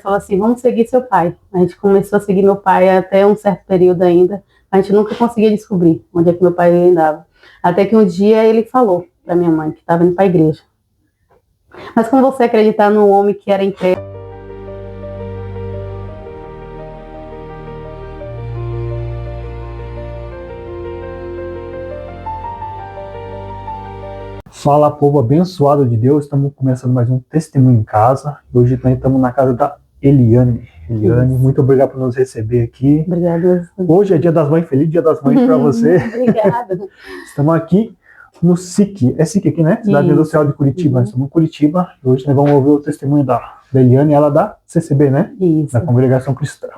Falou assim, vamos seguir seu pai. A gente começou a seguir meu pai até um certo período ainda. A gente nunca conseguia descobrir onde é que meu pai andava. Até que um dia ele falou para minha mãe que estava indo para a igreja. Mas como você acreditar num homem que era incrédulo? Fala, povo abençoado de Deus, estamos começando mais um Testemunho em Casa. Hoje também estamos na casa da Eliane. Eliane, muito obrigado por nos receber aqui. Obrigada. Hoje é Dia das Mães, feliz Dia das Mães para você. Obrigada. Estamos aqui no SIC, é SIC aqui, né? Cidade Industrial de Curitiba. Nós estamos em Curitiba e hoje nós vamos ouvir o testemunho da Eliane, ela da CCB, né? Isso. Da Congregação Cristã.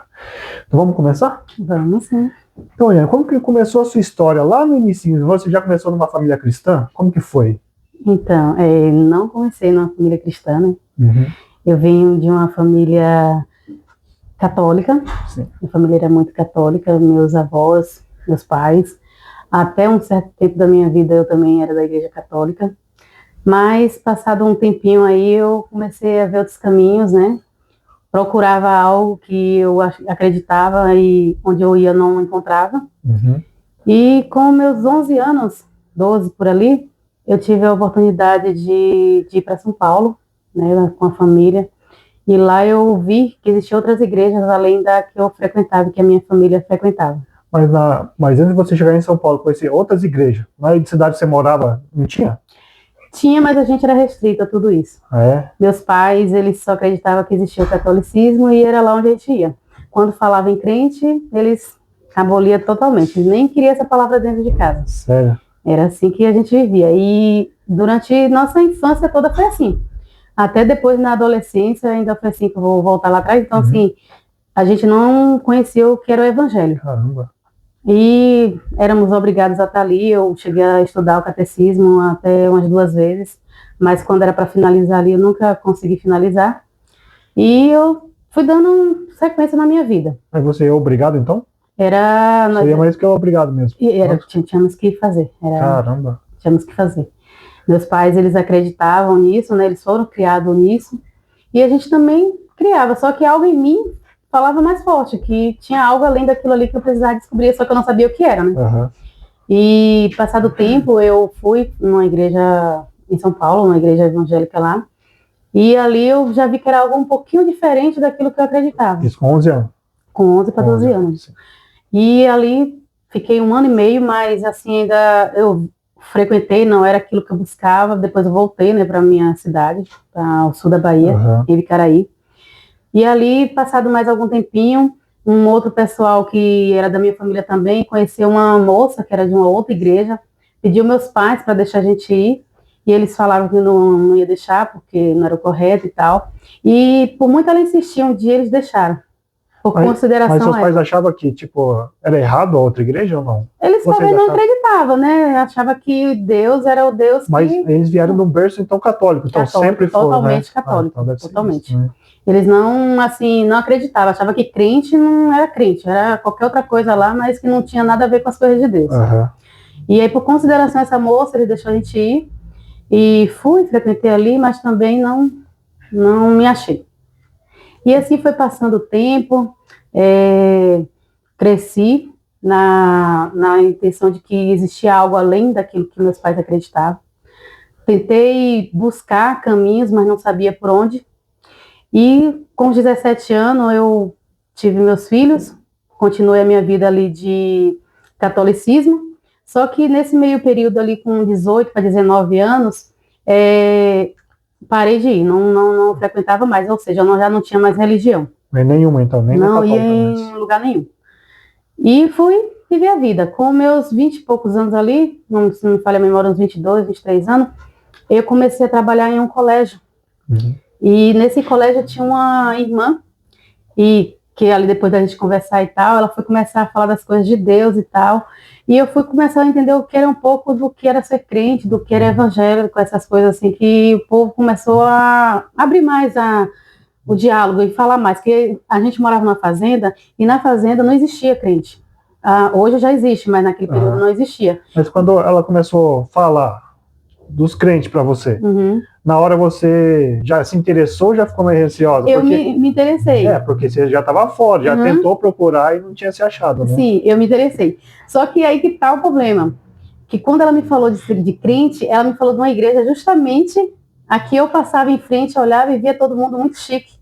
Então vamos começar? Vamos sim. Então, Eliane, como que começou a sua história? Lá no início, você já começou numa família cristã? Como que foi? Então, não comecei numa família cristã, né? Uhum. Eu venho de uma família católica. Sim. Minha família era muito católica, meus avós, meus pais. Até um certo tempo da minha vida eu também era da igreja católica. Mas, passado um tempinho aí, eu comecei a ver outros caminhos, né? Procurava algo que eu acreditava e onde eu ia não encontrava. Uhum. E com meus 11 anos, 12 por ali, eu tive a oportunidade de ir para São Paulo, né, com a família. E lá eu vi que existiam outras igrejas além da que eu frequentava, que a minha família frequentava. Mas antes de você chegar em São Paulo, conhecer outras igrejas, na cidade que você morava, não tinha? Tinha, mas a gente era restrito a tudo isso. É? Meus pais, eles só acreditavam que existia o catolicismo e era lá onde a gente ia. Quando falava em crente, eles aboliam totalmente. Nem queria essa palavra dentro de casa. Sério? Era assim que a gente vivia. E durante nossa infância toda foi assim. Até depois, na adolescência, ainda foi assim, que eu vou voltar lá atrás. Então, assim, a gente não conhecia o que era o evangelho. Caramba. E éramos obrigados a estar ali. Eu cheguei a estudar o catecismo até umas 2 vezes. Mas quando era para finalizar ali, eu nunca consegui finalizar. E eu fui dando sequência na minha vida. Mas você é obrigado, então? Seria mais que eu obrigado mesmo. Tínhamos que fazer. Caramba. Tínhamos que fazer. Meus pais, eles acreditavam nisso, né? Eles foram criados nisso. E a gente também criava, só que algo em mim falava mais forte, que tinha algo além daquilo ali que eu precisava descobrir, só que eu não sabia o que era, né? Uhum. E, passado o tempo, eu fui numa igreja em São Paulo, uma igreja evangélica lá, e ali eu já vi que era algo um pouquinho diferente daquilo que eu acreditava. Isso com 11 anos? Com 11 para 12 anos. Sim. E ali fiquei 1 ano e meio, mas assim, ainda eu frequentei, não era aquilo que eu buscava. Depois eu voltei, né, para minha cidade, para o sul da Bahia, em Vicaraí. E ali, passado mais algum tempinho, um outro pessoal que era da minha família também conheceu uma moça que era de uma outra igreja, pediu meus pais para deixar a gente ir, e eles falaram que não ia deixar, porque não era o correto e tal. E por muito ela insistir, um dia eles deixaram. Por consideração. Mas seus pais achavam que, tipo, era errado a outra igreja ou não? Eles também não acreditavam, né? Achavam que Deus era o Deus Mas eles vieram de um berço, então, católico. Então, sempre foram, totalmente, né? católico. Então totalmente. Isso, né? Eles não, assim, não acreditavam. Achavam que crente não era crente. Era qualquer outra coisa lá, mas que não tinha nada a ver com as coisas de Deus. E aí, por consideração essa moça, ele deixou a gente ir. E frequentei ali, mas também não me achei. E assim foi passando o tempo. Cresci na intenção de que existia algo além daquilo que meus pais acreditavam. Tentei buscar caminhos, mas não sabia por onde. E com os 17 anos eu tive meus filhos, continuei a minha vida ali de catolicismo, só que nesse meio período ali com 18 para 19 anos, parei de ir, não frequentava mais, ou seja, eu já não tinha mais religião. Mas nenhuma, então, nem não ia em lugar nenhum. E fui viver a vida. Com meus 20 e poucos anos ali, se não me falha a memória, uns 22, 23 anos, eu comecei a trabalhar em um colégio. E nesse colégio tinha uma irmã, e que ali depois da gente conversar e tal, ela foi começar a falar das coisas de Deus e tal, e eu fui começar a entender o que era um pouco do que era ser crente, do que era evangélico, essas coisas assim, que o povo começou a abrir mais o diálogo e falar mais, que a gente morava numa fazenda, e na fazenda não existia crente. Hoje já existe, mas naquele período não existia. Mas quando ela começou a falar dos crentes para você. Uhum. Na hora você já se interessou ou já ficou mais receosa? Eu me interessei. Porque você já estava fora, já tentou procurar e não tinha se achado, né? Sim, eu me interessei. Só que aí que tá o problema. Que quando ela me falou de crente, ela me falou de uma igreja justamente a que eu passava em frente, olhava e via todo mundo muito chique.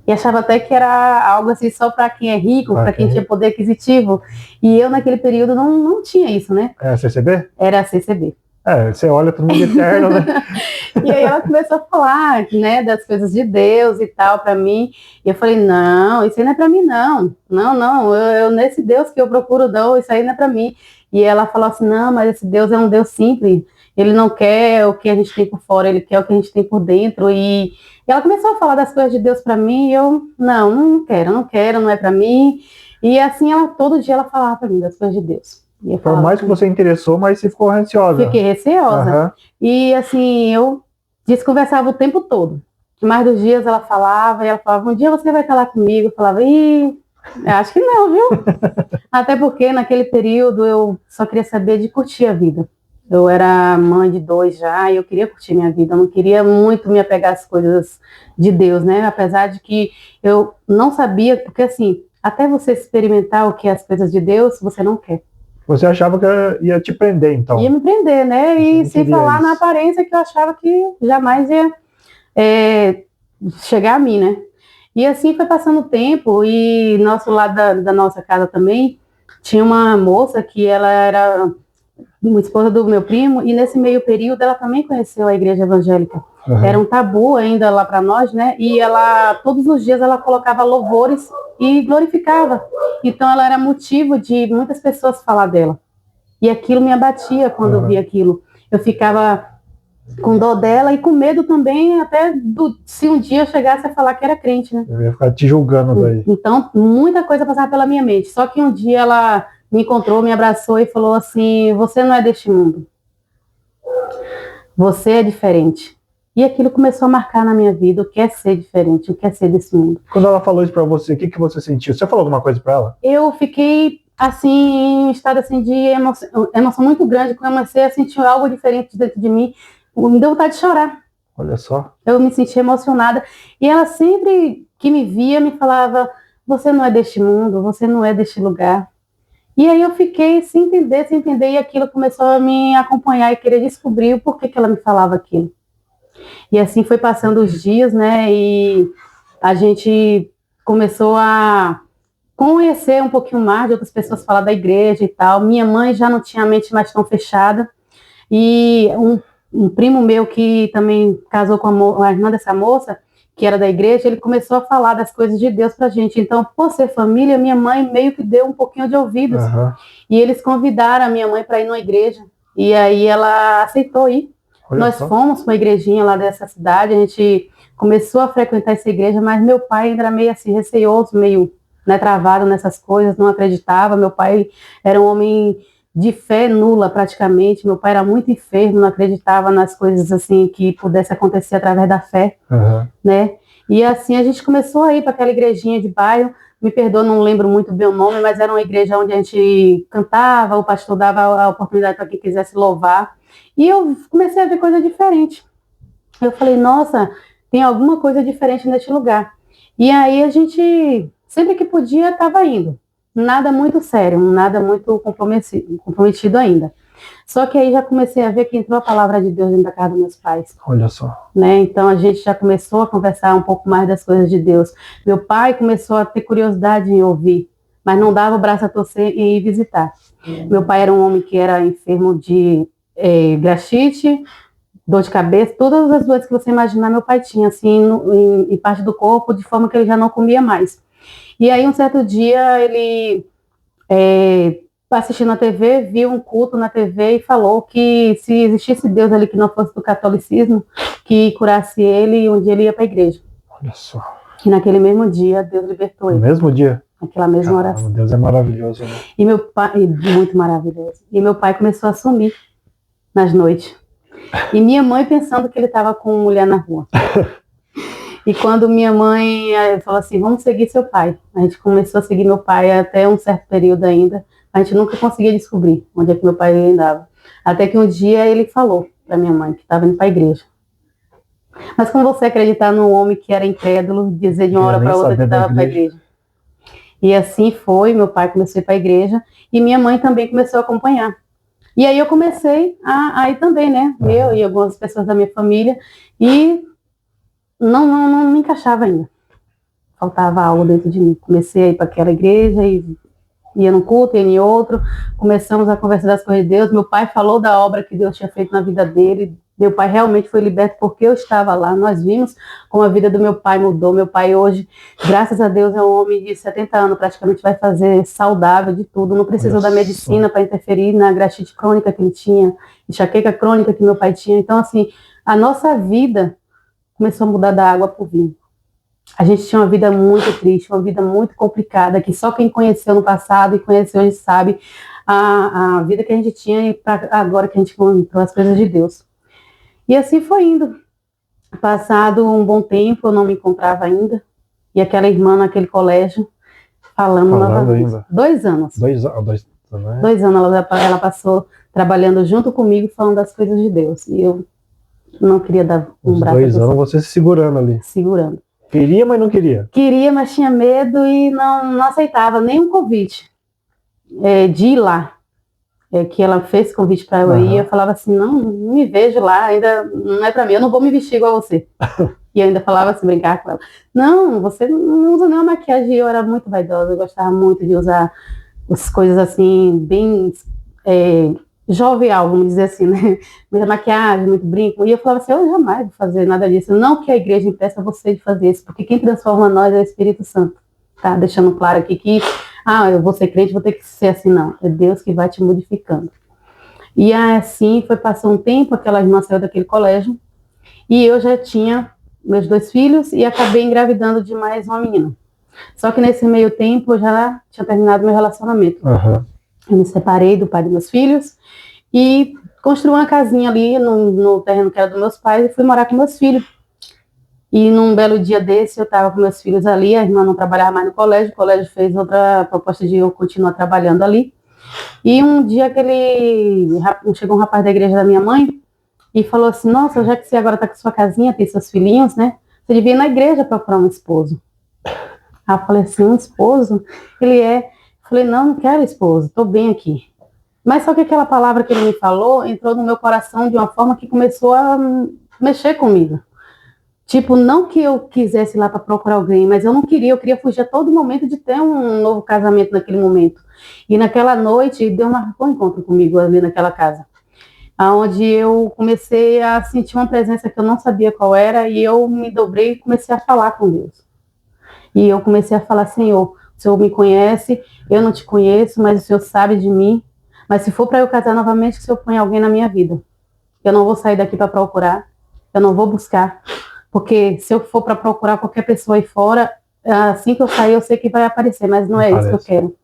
E achava até que era algo assim só para quem é rico, para quem tinha poder aquisitivo. E eu naquele período não tinha isso, né? É a CCB? Era a CCB. Você olha todo mundo eterno, né? E aí ela começou a falar, né, das coisas de Deus e tal para mim. E eu falei, não, isso aí não é para mim, não. Não, eu nesse Deus que eu procuro, não, isso aí não é para mim. E ela falou assim, não, mas esse Deus é um Deus simples. Ele não quer o que a gente tem por fora, ele quer o que a gente tem por dentro. E ela começou a falar das coisas de Deus para mim e eu, não quero, não é para mim. E assim, todo dia ela falava para mim das coisas de Deus. Por mais que você interessou, mas você ficou receosa. Fiquei receosa. Uhum. E assim, eu desconversava o tempo todo. Mais dos dias ela falava, um dia você vai estar lá comigo. Eu falava, acho que não, viu? Até porque naquele período eu só queria saber de curtir a vida. Eu era mãe de 2 já e eu queria curtir minha vida. Eu não queria muito me apegar às coisas de Deus, né? Apesar de que eu não sabia, porque assim, até você experimentar o que é as coisas de Deus, você não quer. Você achava que ia te prender, então? Ia me prender, né? E sem falar na aparência que eu achava que jamais ia chegar a mim, né? E assim foi passando o tempo e nosso lado da nossa casa também tinha uma moça que ela era uma esposa do meu primo e nesse meio período ela também conheceu a igreja evangélica. Uhum. Era um tabu ainda lá para nós, né? E ela, todos os dias ela colocava louvores e glorificava. Então ela era motivo de muitas pessoas falar dela. E aquilo me abatia quando eu via aquilo. Eu ficava com dó dela e com medo também, até se um dia eu chegasse a falar que era crente, né? Eu ia ficar te julgando daí. Então, muita coisa passava pela minha mente. Só que um dia ela me encontrou, me abraçou e falou assim, você não é deste mundo. Você é diferente. E aquilo começou a marcar na minha vida, o que é ser diferente, o que é ser desse mundo. Quando ela falou isso pra você, o que você sentiu? Você falou alguma coisa pra ela? Eu fiquei, assim, em um estado assim, de emoção muito grande, comecei a sentir algo diferente dentro de mim, me deu vontade de chorar. Olha só. Eu me senti emocionada. E ela sempre que me via, me falava, você não é deste mundo, você não é deste lugar. E aí eu fiquei sem entender, e aquilo começou a me acompanhar e querer descobrir o porquê que ela me falava aquilo. E assim foi passando os dias, né, e a gente começou a conhecer um pouquinho mais de outras pessoas, falar da igreja e tal. Minha mãe já não tinha a mente mais tão fechada, e um primo meu que também casou com a irmã dessa moça, que era da igreja, ele começou a falar das coisas de Deus pra gente. Então, por ser família, minha mãe meio que deu um pouquinho de ouvidos. Uhum. E eles convidaram a minha mãe para ir numa igreja. E aí ela aceitou ir. Olha Nós só. Fomos para uma igrejinha lá dessa cidade, a gente começou a frequentar essa igreja, mas meu pai ainda era meio assim, receoso, meio travado nessas coisas, não acreditava. Meu pai era um homem de fé nula praticamente, meu pai era muito enfermo, não acreditava nas coisas assim que pudesse acontecer através da fé, né? E assim a gente começou a ir para aquela igrejinha de bairro, me perdoa, não lembro muito bem o nome, mas era uma igreja onde a gente cantava, o pastor dava a oportunidade para quem quisesse louvar, e eu comecei a ver coisa diferente. Eu falei, nossa, tem alguma coisa diferente neste lugar. E aí a gente, sempre que podia, estava indo. Nada muito sério, nada muito comprometido ainda. Só que aí já comecei a ver que entrou a palavra de Deus dentro da casa dos meus pais. Olha só. Né? Então a gente já começou a conversar um pouco mais das coisas de Deus. Meu pai começou a ter curiosidade em ouvir, mas não dava o braço a torcer em ir visitar. Meu pai era um homem que era enfermo de gastrite, dor de cabeça, todas as dores que você imaginar meu pai tinha, assim, em parte do corpo, de forma que ele já não comia mais. E aí, um certo dia, ele, assistindo a TV, viu um culto na TV e falou que se existisse Deus ali que não fosse do catolicismo, que curasse ele, um dia ele ia para a igreja. Olha só. E naquele mesmo dia, Deus libertou ele. No mesmo dia? Naquela mesma oração. Deus é maravilhoso, né? E meu pai, muito maravilhoso. E meu pai começou a sumir nas noites. E minha mãe pensando que ele estava com mulher na rua. E quando minha mãe falou assim, vamos seguir seu pai. A gente começou a seguir meu pai até um certo período ainda. A gente nunca conseguia descobrir onde é que meu pai andava. Até que um dia ele falou para minha mãe, que estava indo para a igreja. Mas como você acreditar num homem que era incrédulo, dizer de uma hora para outra que estava para a igreja? E assim foi, meu pai começou a ir para a igreja e minha mãe também começou a acompanhar. E aí eu comecei a ir também, né? Eu e algumas pessoas da minha família, e não me encaixava ainda. Faltava algo dentro de mim. Comecei a ir para aquela igreja e ia num culto, ia em outro, começamos a conversar das coisas de Deus. Meu pai falou da obra que Deus tinha feito na vida dele. Meu pai realmente foi liberto porque eu estava lá. Nós vimos como a vida do meu pai mudou. Meu pai hoje, graças a Deus, é um homem de 70 anos, praticamente vai fazer saudável de tudo. Não precisou da medicina para interferir na gastrite crônica que ele tinha, enxaqueca crônica que meu pai tinha. Então, assim, a nossa vida começou a mudar da água para o vinho. A gente tinha uma vida muito triste, uma vida muito complicada, que só quem conheceu no passado e conheceu hoje sabe a vida que a gente tinha e agora que a gente encontrou as coisas de Deus. E assim foi indo. Passado um bom tempo, eu não me encontrava ainda, e aquela irmã naquele colégio falando novamente. Ainda. 2 anos. 2 anos, né? 2 anos ela passou trabalhando junto comigo, falando das coisas de Deus. E eu não queria dar um braço. 2 anos você se segurando ali. Segurando. Queria, mas não queria. Queria, mas tinha medo e não aceitava nenhum convite de ir lá. Que ela fez convite para eu ir, eu falava assim, não me vejo lá, ainda não é para mim, eu não vou me vestir igual a você. E eu ainda falava assim, brincar com ela. Não, você não usa nenhuma maquiagem. Eu era muito vaidosa, eu gostava muito de usar as coisas assim, bem jovial, vamos dizer assim, né? Muita maquiagem, muito brinco. E eu falava assim, eu jamais vou fazer nada disso. Não que a igreja impeça você de fazer isso, porque quem transforma nós é o Espírito Santo. Tá? Deixando claro aqui que, eu vou ser crente, vou ter que ser assim, não. É Deus que vai te modificando. E assim, passou um tempo, aquela irmã saiu daquele colégio, e eu já tinha meus 2 filhos e acabei engravidando de mais uma menina. Só que nesse meio tempo eu já tinha terminado meu relacionamento. Eu me separei do pai dos meus filhos e construí uma casinha ali no terreno que era dos meus pais e fui morar com meus filhos. E num belo dia desse eu estava com meus filhos ali, a irmã não trabalhava mais no colégio, o colégio fez outra proposta de eu continuar trabalhando ali. E um dia chegou um rapaz da igreja da minha mãe e falou assim, nossa, já que você agora está com sua casinha, tem seus filhinhos, né? Você devia ir na igreja procurar um esposo. Aí eu falei assim, um esposo? Ele é. Falei, não quero esposo, estou bem aqui. Mas só que aquela palavra que ele me falou entrou no meu coração de uma forma que começou a mexer comigo. Tipo, não que eu quisesse ir lá para procurar alguém, mas eu não queria, eu queria fugir a todo momento de ter um novo casamento naquele momento. E naquela noite, Deus marcou um encontro comigo ali naquela casa, onde eu comecei a sentir uma presença que eu não sabia qual era, e eu me dobrei e comecei a falar com Deus. E eu comecei a falar, Senhor, o Senhor me conhece, eu não te conheço, mas o Senhor sabe de mim. Mas se for para eu casar novamente, que o Senhor põe alguém na minha vida. Eu não vou sair daqui para procurar, eu não vou buscar. Porque se eu for para procurar qualquer pessoa aí fora, assim que eu sair, eu sei que vai aparecer, mas não é isso que eu quero.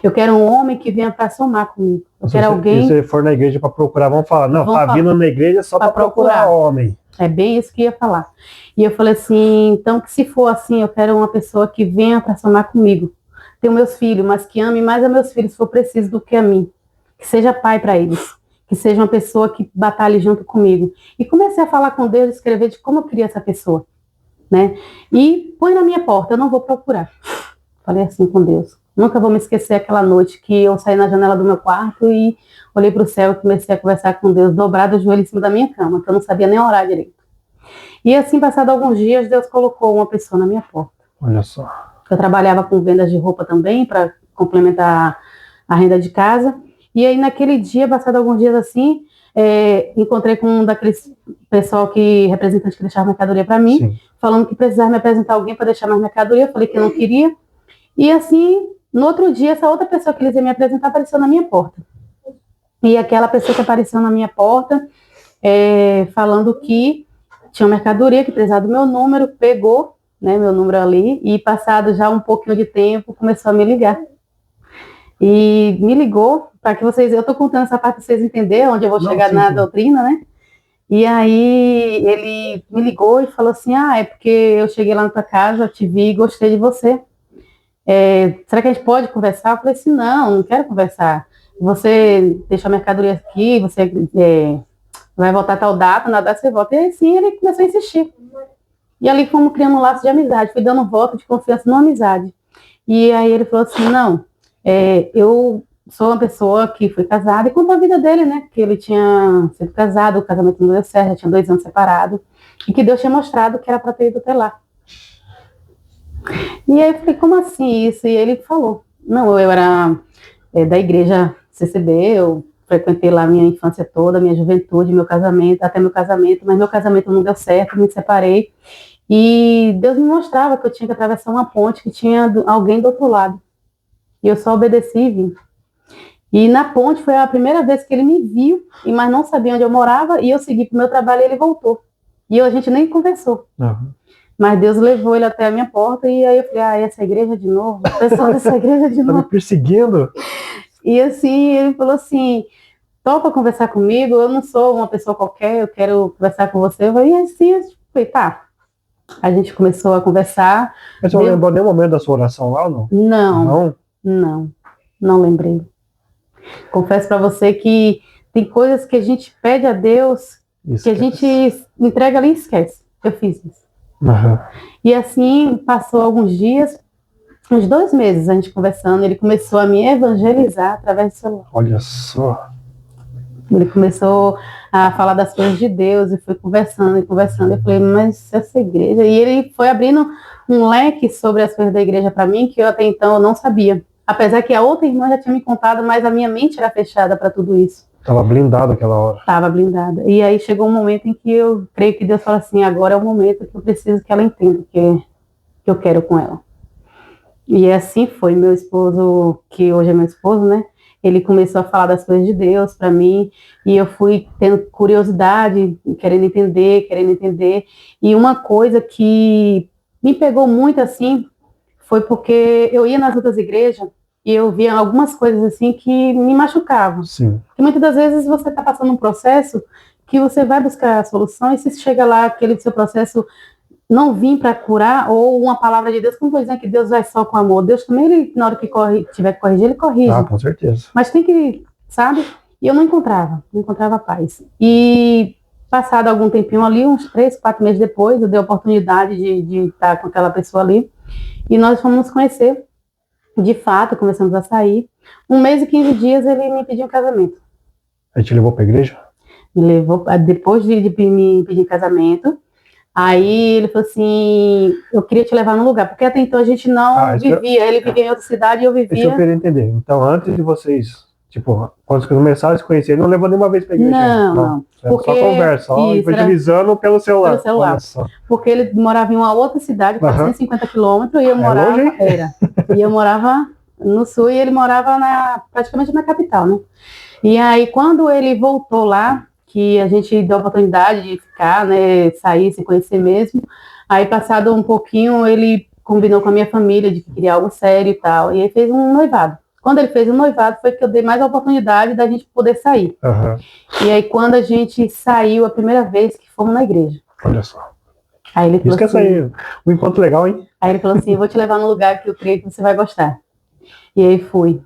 Eu quero um homem que venha para somar comigo. Eu quero alguém... Se você for na igreja para procurar, vão falar, não, tá vindo na igreja só para procurar homem. É bem isso que ia falar. E eu falei assim, então que se for assim, eu quero uma pessoa que venha para somar comigo. Tenho meus filhos, mas que ame mais a meus filhos se for preciso do que a mim. Que seja pai para eles. Que seja uma pessoa que batalhe junto comigo. E comecei a falar com Deus, escrever de como eu queria essa pessoa, né? E põe na minha porta, eu não vou procurar. Falei assim com Deus. Nunca vou me esquecer aquela noite que eu saí na janela do meu quarto e olhei para o céu e comecei a conversar com Deus, dobrado o joelho em cima da minha cama, que eu não sabia nem orar direito. E assim, passado alguns dias, Deus colocou uma pessoa na minha porta. Olha só. Eu trabalhava com vendas de roupa também, para complementar a renda de casa. E aí, naquele dia, passado alguns dias assim, encontrei com um daqueles pessoal representante que deixava mercadoria para mim, sim, falando que precisava me apresentar alguém para deixar mais mercadoria. Eu falei que eu não queria. E assim, no outro dia, essa outra pessoa que eles iam me apresentar apareceu na minha porta. E aquela pessoa que apareceu na minha porta, falando que tinha uma mercadoria, que precisava do meu número, pegou, né, meu número ali, e passado já um pouquinho de tempo, começou a me ligar. E me ligou, para que vocês... Eu estou contando essa parte para vocês entenderem onde eu vou chegar na doutrina, né? E aí ele me ligou e falou assim, é porque eu cheguei lá na tua casa, te vi e gostei de você. Será que a gente pode conversar? Eu falei assim, não quero conversar. Você deixou a mercadoria aqui, você vai voltar tal data, na data você volta. E assim ele começou a insistir. E ali fomos criando um laço de amizade, fui dando voto de confiança numa amizade. E aí ele falou assim, não, eu sou uma pessoa que fui casada, e contou a vida dele, né, que ele tinha sido casado, o casamento não deu certo, já tinha 2 anos separado, e que Deus tinha mostrado que era para ter ido até lá. E aí eu falei, como assim isso? E ele falou, não, eu era da igreja CCB, eu frequentei lá minha infância toda, minha juventude, meu casamento, até meu casamento, mas meu casamento não deu certo, me separei, e Deus me mostrava que eu tinha que atravessar uma ponte, que tinha alguém do outro lado, e eu só obedeci e vim. E na ponte foi a primeira vez que ele me viu, mas não sabia onde eu morava, e eu segui para o meu trabalho e ele voltou. E a gente nem conversou. Uhum. Mas Deus levou ele até a minha porta, e aí eu falei, essa igreja de novo? O pessoal dessa igreja de novo. Tá me perseguindo? E assim, ele falou assim, topa conversar comigo, eu não sou uma pessoa qualquer, eu quero conversar com você. Eu falei, e assim, eu falei, tá. A gente começou a conversar. Mas você não lembrou nenhum momento da sua oração lá ou não? Não lembrei. Confesso para você que tem coisas que a gente pede a Deus, que a gente entrega ali e esquece. Eu fiz isso. Uhum. E assim, passou alguns dias, uns 2 meses a gente conversando, ele começou a me evangelizar através do celular. Olha só. Ele começou a falar das coisas de Deus, e foi conversando e conversando. Eu falei, mas essa igreja... E ele foi abrindo um leque sobre as coisas da igreja para mim, que eu até então eu não sabia. Apesar que a outra irmã já tinha me contado, mas a minha mente era fechada para tudo isso. Estava blindada aquela hora. Estava blindada. E aí chegou um momento em que eu creio que Deus falou assim, agora é o momento que eu preciso que ela entenda que eu quero com ela. E assim foi. Meu esposo, que hoje é meu esposo, né? Ele começou a falar das coisas de Deus para mim, e eu fui tendo curiosidade, querendo entender. E uma coisa que me pegou muito assim, foi porque eu ia nas outras igrejas, e eu via algumas coisas assim que me machucavam. Sim. Porque muitas das vezes você está passando um processo que você vai buscar a solução, e se chega lá, aquele seu processo não vir para curar, ou uma palavra de Deus, como vou dizer que Deus vai só com amor. Deus também, ele, na hora que tiver que corrigir, ele corrige. Ah, com certeza. Mas tem que, sabe? E eu não encontrava paz. E passado algum tempinho ali, uns 3, 4 meses depois, eu dei a oportunidade de estar com aquela pessoa ali, e nós fomos nos conhecer. De fato, começamos a sair. 1 mês e 15 dias ele me pediu um casamento. A gente levou para a igreja? Me levou, depois de me pedir casamento. Aí ele falou assim, eu queria te levar num lugar, porque até então a gente não vivia, ele vivia em outra cidade e eu vivia... Isso eu queria entender. Então, antes de vocês, tipo, quando vocês começaram a se conhecer, ele não levou nenhuma vez pra igreja? Não. Porque, só conversa, só evangelizando pelo celular. Pelo celular. Porque ele morava em uma outra cidade, 450 quilômetros, e eu morava... Longe, e eu morava no sul, e ele morava praticamente na capital, né? E aí, quando ele voltou lá, que a gente deu a oportunidade de ficar, né, sair, se conhecer mesmo. Aí, passado um pouquinho, ele combinou com a minha família de que queria algo sério e tal, e aí fez um noivado. Quando ele fez o noivado, foi que eu dei mais a oportunidade da gente poder sair. Uhum. E aí, quando a gente saiu, a primeira vez que fomos na igreja. Olha só. Aí ele falou Isso que é um encontro legal, hein? Aí ele falou assim, eu vou te levar num lugar que eu creio que você vai gostar. E aí fui.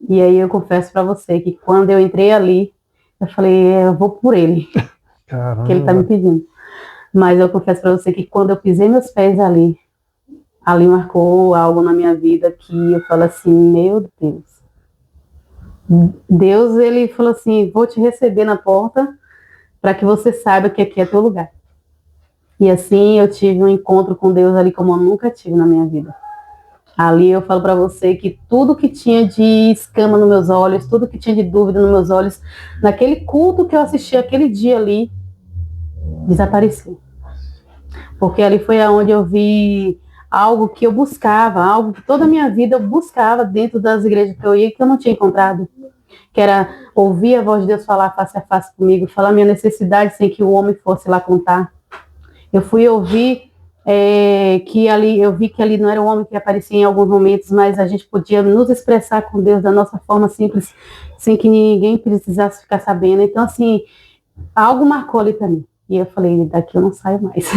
E aí eu confesso pra você que quando eu entrei ali, eu falei, eu vou por ele. Caramba. Que ele tá me pedindo. Mas eu confesso pra você que quando eu pisei meus pés ali marcou algo na minha vida que eu falo assim, meu Deus. Deus, ele falou assim, vou te receber na porta para que você saiba que aqui é teu lugar. E assim eu tive um encontro com Deus ali como eu nunca tive na minha vida. Ali eu falo para você que tudo que tinha de escama nos meus olhos, tudo que tinha de dúvida nos meus olhos, naquele culto que eu assisti aquele dia ali, desapareceu. Porque ali foi aonde eu vi algo que eu buscava, algo que toda a minha vida eu buscava dentro das igrejas que eu ia, que eu não tinha encontrado. Que era ouvir a voz de Deus falar face a face comigo, falar minha necessidade sem que o homem fosse lá contar. Eu fui ouvir que ali, eu vi que ali não era um homem que aparecia em alguns momentos, mas a gente podia nos expressar com Deus da nossa forma simples, sem que ninguém precisasse ficar sabendo. Então, assim, algo marcou ali para mim. E eu falei, daqui eu não saio mais.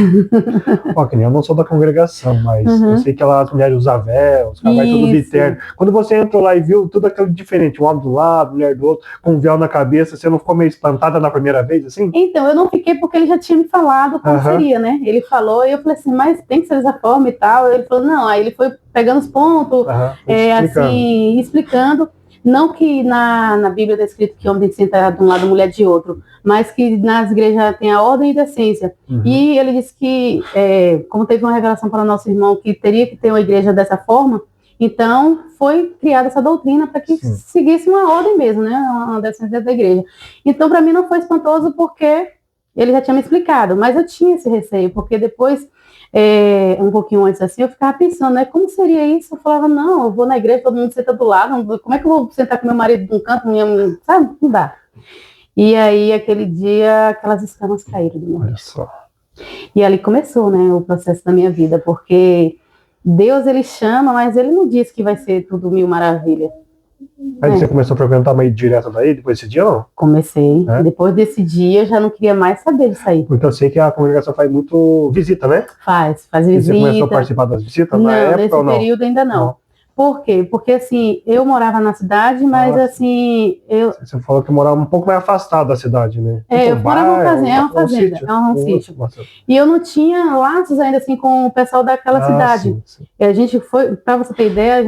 Ó, que nem eu não sou da congregação, mas eu sei que lá as mulheres usam véu, os casais tudo de terno. Quando você entrou lá e viu tudo aquilo diferente, um homem do lado, mulher do outro, com um véu na cabeça, você não ficou meio espantada na primeira vez, assim? Então, eu não fiquei porque ele já tinha me falado como seria, né? Ele falou e eu falei assim, mas tem que ser dessa forma e tal. Ele falou, não, aí ele foi pegando os pontos, assim, explicando. Não que na Bíblia está escrito que homem tem que sentar de um lado, mulher de outro, mas que nas igrejas tem a ordem e decência. E ele disse que, como teve uma revelação para o nosso irmão, que teria que ter uma igreja dessa forma, então foi criada essa doutrina para que seguisse uma ordem mesmo, né? Uma decência da igreja. Então, para mim não foi espantoso porque ele já tinha me explicado, mas eu tinha esse receio, porque depois, um pouquinho antes assim, eu ficava pensando, né, como seria isso? Eu falava, não, eu vou na igreja, todo mundo senta do lado, como é que eu vou sentar com meu marido num canto, sabe? Não dá. E aí, aquele dia, aquelas escamas caíram do meu rosto. E ali começou, né, o processo da minha vida, porque Deus, ele chama, mas ele não diz que vai ser tudo mil maravilha. Aí você começou a frequentar meio direto daí, depois desse dia, não? Comecei. Depois desse dia, eu já não queria mais saber disso aí. Porque eu sei que a congregação faz muito visita, né? Faz visita. E você começou a participar das visitas na época ou não? Nesse período ainda não. Por quê? Porque, assim, eu morava na cidade, mas, assim, Você falou que morava um pouco mais afastado da cidade, né? Eu morava numa fazenda, é um sítio. E eu não tinha laços ainda, assim, com o pessoal daquela cidade. Sim. E a gente foi, pra você ter ideia,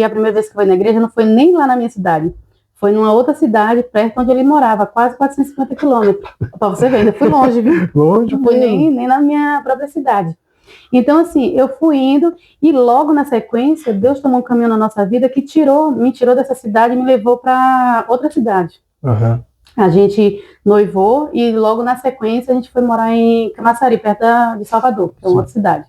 a primeira vez que foi na igreja, não foi nem lá na minha cidade. Foi numa outra cidade, perto onde ele morava, quase 450 quilômetros. Pra você ver, ainda fui longe, viu? Longe, não fui nem na minha própria cidade. Então, assim, eu fui indo e logo na sequência, Deus tomou um caminho na nossa vida que me tirou dessa cidade e me levou para outra cidade. A gente noivou e logo na sequência a gente foi morar em Camaçari, perto de Salvador, que é uma outra cidade.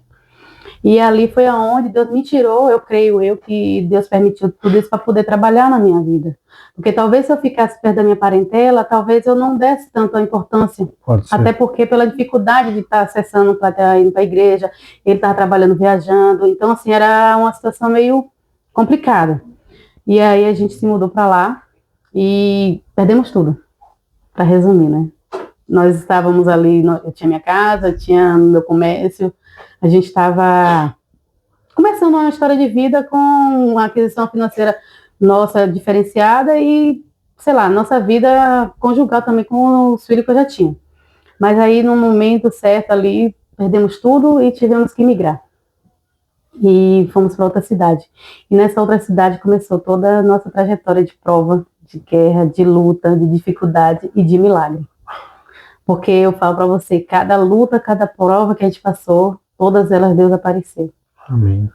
E ali foi aonde Deus me tirou, eu creio que Deus permitiu tudo isso para poder trabalhar na minha vida. Porque talvez se eu ficasse perto da minha parentela, talvez eu não desse tanto a importância. Até porque pela dificuldade de estar acessando para estar indo para a igreja, ele estava trabalhando, viajando. Então, assim, era uma situação meio complicada. E aí a gente se mudou para lá e perdemos tudo. Para resumir, né? Nós estávamos ali, eu tinha minha casa, tinha meu comércio, a gente estava começando uma história de vida com uma aquisição financeira nossa diferenciada e, sei lá, nossa vida conjugal também com os filhos que eu já tinha. Mas aí, no momento certo ali, perdemos tudo e tivemos que migrar. E fomos para outra cidade. E nessa outra cidade começou toda a nossa trajetória de prova, de guerra, de luta, de dificuldade e de milagre. Porque eu falo para você, cada luta, cada prova que a gente passou, todas elas Deus apareceu. Amém.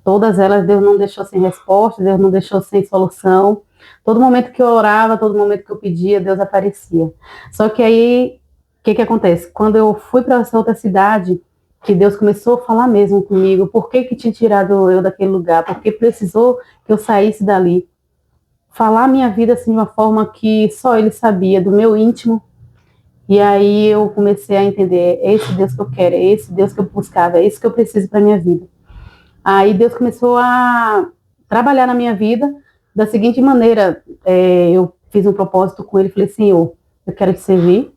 Todas elas Deus não deixou sem resposta, Deus não deixou sem solução. Todo momento que eu orava, todo momento que eu pedia, Deus aparecia. Só que aí, o que acontece? Quando eu fui para essa outra cidade, que Deus começou a falar mesmo comigo, por que tinha tirado eu daquele lugar, por que precisou que eu saísse dali. Falar a minha vida assim, de uma forma que só Ele sabia, do meu íntimo. E aí eu comecei a entender, é esse Deus que eu quero, é esse Deus que eu buscava, é esse que eu preciso para a minha vida. Aí Deus começou a trabalhar na minha vida da seguinte maneira, eu fiz um propósito com Ele, falei, Senhor, eu quero te servir,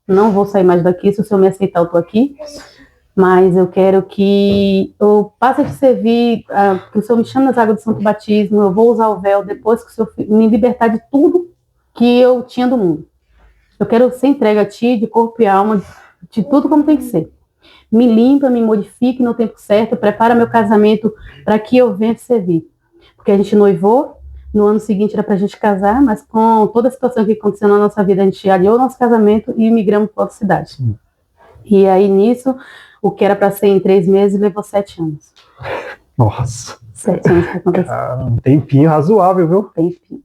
não vou sair mais daqui, se o Senhor me aceitar eu estou aqui, mas eu quero que eu passe a te servir, que o Senhor me chame nas águas do Santo Batismo, eu vou usar o véu depois que o Senhor me libertar de tudo que eu tinha do mundo. Eu quero ser entregue a ti de corpo e alma, de tudo como tem que ser. Me limpa, me modifique no tempo certo, prepara meu casamento para que eu venha te servir. Porque a gente noivou, no ano seguinte era para a gente casar, mas com toda a situação que aconteceu na nossa vida, a gente adiou o nosso casamento e migramos para outra cidade. E aí nisso, o que era para ser em 3 meses, levou 7 anos. Nossa. 7 anos para acontecer. Um tempinho razoável, viu? Tempinho.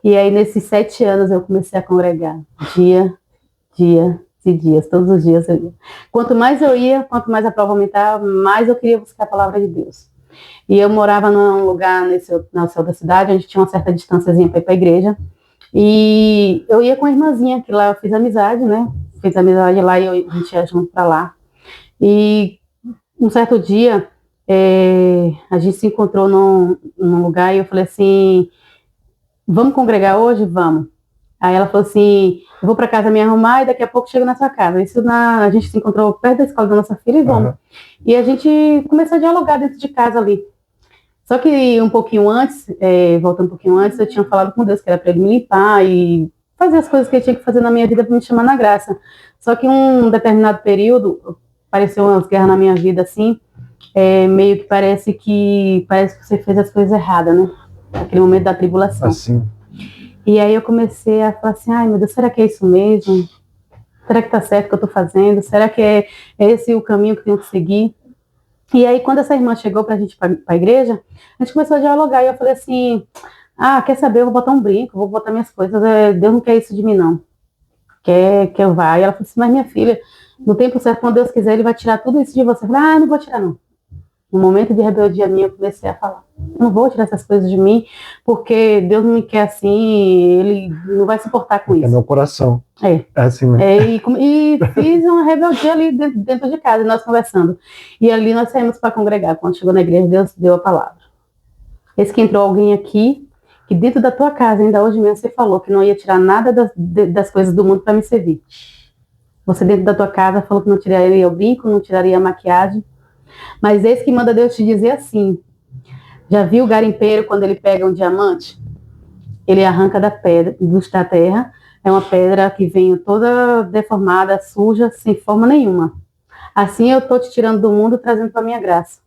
E aí, nesses 7 anos, eu comecei a congregar. Dias e dias, todos os dias eu ia. Quanto mais eu ia, quanto mais a prova aumentava, mais eu queria buscar a palavra de Deus. E eu morava num lugar na outra cidade, onde tinha uma certa distânciazinha para ir para a igreja. E eu ia com a irmãzinha, que lá eu fiz amizade, né? Fiz amizade lá e a gente ia junto para lá. E um certo dia, a gente se encontrou num lugar e eu falei assim, vamos congregar hoje? Vamos. Aí ela falou assim, eu vou para casa me arrumar e daqui a pouco chego na sua casa. A gente se encontrou perto da escola da nossa filha e vamos. E a gente começou a dialogar dentro de casa ali. Só que um pouquinho antes, voltando um pouquinho antes, eu tinha falado com Deus que era para ele me limpar e fazer as coisas que ele tinha que fazer na minha vida para me chamar na graça. Só que um determinado período, apareceu umas guerras na minha vida assim, meio que parece que você fez as coisas erradas, né? Naquele momento da tribulação. Assim. E aí eu comecei a falar assim, ai meu Deus, será que é isso mesmo? Será que tá certo o que eu tô fazendo? Será que é esse o caminho que eu tenho que seguir? E aí quando essa irmã chegou pra gente para a igreja, a gente começou a dialogar e eu falei assim, quer saber, eu vou botar um brinco, vou botar minhas coisas, Deus não quer isso de mim não, quer que eu vá. E ela falou assim, mas minha filha, no tempo certo, quando Deus quiser, ele vai tirar tudo isso de você. Eu falei, não vou tirar não. No momento de rebeldia minha, eu comecei a falar, não vou tirar essas coisas de mim, porque Deus não me quer assim, ele não vai se importar com isso. É meu coração. É assim mesmo. E fiz uma rebeldia ali dentro de casa, nós conversando. E ali nós saímos para congregar. Quando chegou na igreja, Deus deu a palavra. Esse que entrou alguém aqui, que dentro da tua casa, ainda hoje mesmo, você falou que não ia tirar nada das coisas do mundo para me servir. Você dentro da tua casa falou que não tiraria o brinco, não tiraria a maquiagem. Mas esse que manda Deus te dizer assim, já viu o garimpeiro quando ele pega um diamante? Ele arranca da terra, é uma pedra que vem toda deformada, suja, sem forma nenhuma. Assim eu estou te tirando do mundo, trazendo para a minha graça.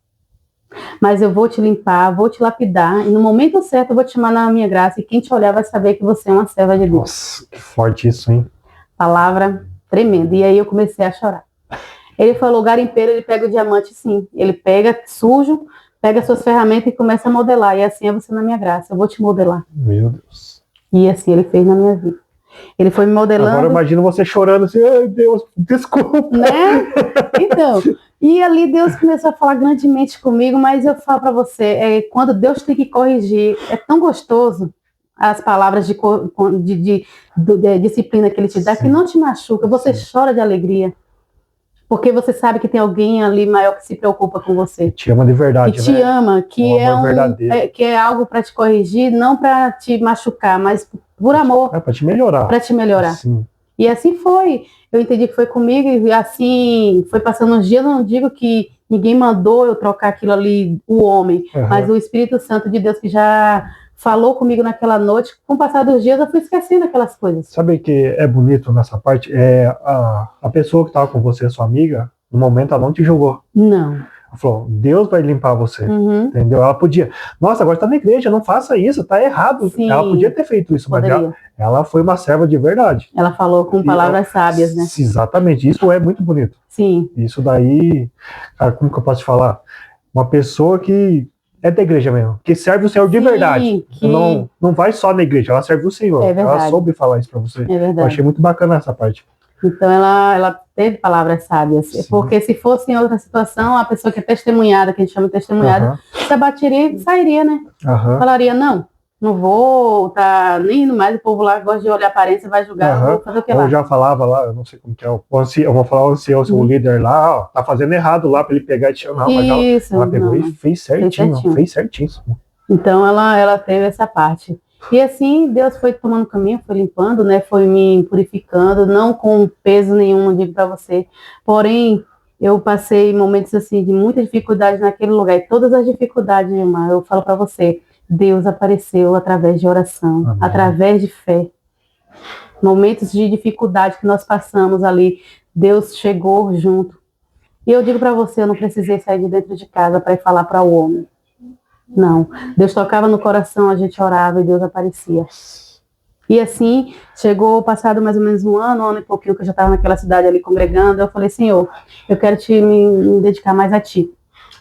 Mas eu vou te limpar, vou te lapidar, e no momento certo eu vou te chamar na minha graça, e quem te olhar vai saber que você é uma serva de Deus. Nossa, que forte isso, hein? Palavra tremenda. E aí eu comecei a chorar. Ele falou, o garimpeiro, ele pega o diamante, sim. Ele pega sujo, pega suas ferramentas e começa a modelar. E assim é você na minha graça, eu vou te modelar. Meu Deus. E assim ele fez na minha vida. Ele foi me modelando. Agora imagina você chorando assim, ai Deus, desculpa. Né? Então, e ali Deus começou a falar grandemente comigo, mas eu falo para você, quando Deus tem que corrigir, é tão gostoso as palavras de disciplina que ele te dá, que não te machuca, você chora de alegria. Porque você sabe que tem alguém ali maior que se preocupa com você. Te ama de verdade, que te ama, que que é algo para te corrigir, não para te machucar, mas por amor. É para te melhorar. Para te melhorar. Sim. E assim foi. Eu entendi que foi comigo e assim foi passando uns dias. Eu não digo que ninguém mandou eu trocar aquilo ali, o homem, mas o Espírito Santo de Deus que já falou comigo naquela noite. Com o passar dos dias eu fui esquecendo aquelas coisas. Sabe o que é bonito nessa parte? A pessoa que estava com você, sua amiga, no momento ela não te julgou. Não. Ela falou, Deus vai limpar você, entendeu? Ela podia, nossa, agora está na igreja, não faça isso, tá errado. Sim, ela podia ter feito isso, mas ela foi uma serva de verdade. Ela falou com palavras sábias, né? Exatamente, isso é muito bonito. Sim. Isso daí, cara, como que eu posso te falar? Uma pessoa que é da igreja mesmo, que serve o Senhor de verdade. Não vai só na igreja, ela serve o Senhor. Ela soube falar isso para você. É verdade. Eu achei muito bacana essa parte. Então ela teve palavras sábias. Sim. Porque se fosse em outra situação, a pessoa que é testemunhada, que a gente chama de testemunhada, se abateria e sairia, né? Falaria, não vou tá nem indo mais, o povo lá gosta de olhar a aparência, vai julgar, vou fazer o que lá. Eu já falava lá, eu não sei como que é, eu vou falar o ancião, o líder lá, ó, tá fazendo errado lá para ele pegar e te chamar. Mas ela pegou e fez certinho. Então ela teve essa parte. E assim, Deus foi tomando caminho, foi limpando, né? Foi me purificando, não com peso nenhum, digo para você. Porém, eu passei momentos assim de muita dificuldade naquele lugar. E todas as dificuldades, irmã, eu falo para você, Deus apareceu através de oração, Amém. Através de fé. Momentos de dificuldade que nós passamos ali, Deus chegou junto. E eu digo para você, eu não precisei sair de dentro de casa para ir falar para o homem. Não, Deus tocava no coração, a gente orava e Deus aparecia. E assim, chegou passado mais ou menos um ano e pouquinho que eu já estava naquela cidade ali congregando, eu falei, Senhor, eu quero me dedicar mais a Ti.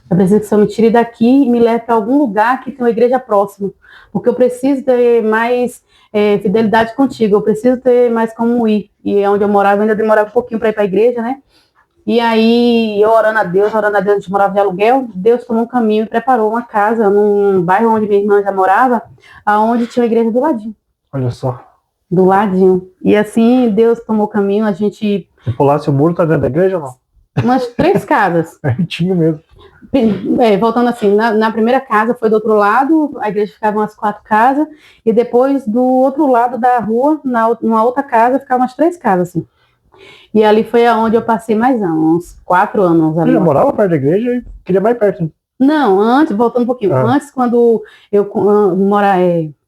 Eu preciso que o Senhor me tire daqui e me leve para algum lugar que tenha uma igreja próxima, porque eu preciso ter mais fidelidade contigo, eu preciso ter mais como ir. E onde eu morava, eu ainda demorava um pouquinho para ir para a igreja, né? E aí, eu orando a Deus, a gente morava de aluguel, Deus tomou um caminho e preparou uma casa num bairro onde minha irmã já morava, aonde tinha uma igreja do ladinho. Olha só. Do ladinho. E assim, Deus tomou o caminho, a gente... Se pulasse o muro, tá dentro da igreja ou não? Umas 3 casas. Pertinho mesmo. Voltando assim, na primeira casa foi do outro lado, a igreja ficava umas 4 casas, e depois do outro lado da rua, numa outra casa, ficavam umas 3 casas, assim. E ali foi aonde eu passei mais anos, uns 4 anos ali. Eu já morava perto da igreja e queria mais perto. Não, antes, voltando um pouquinho, antes quando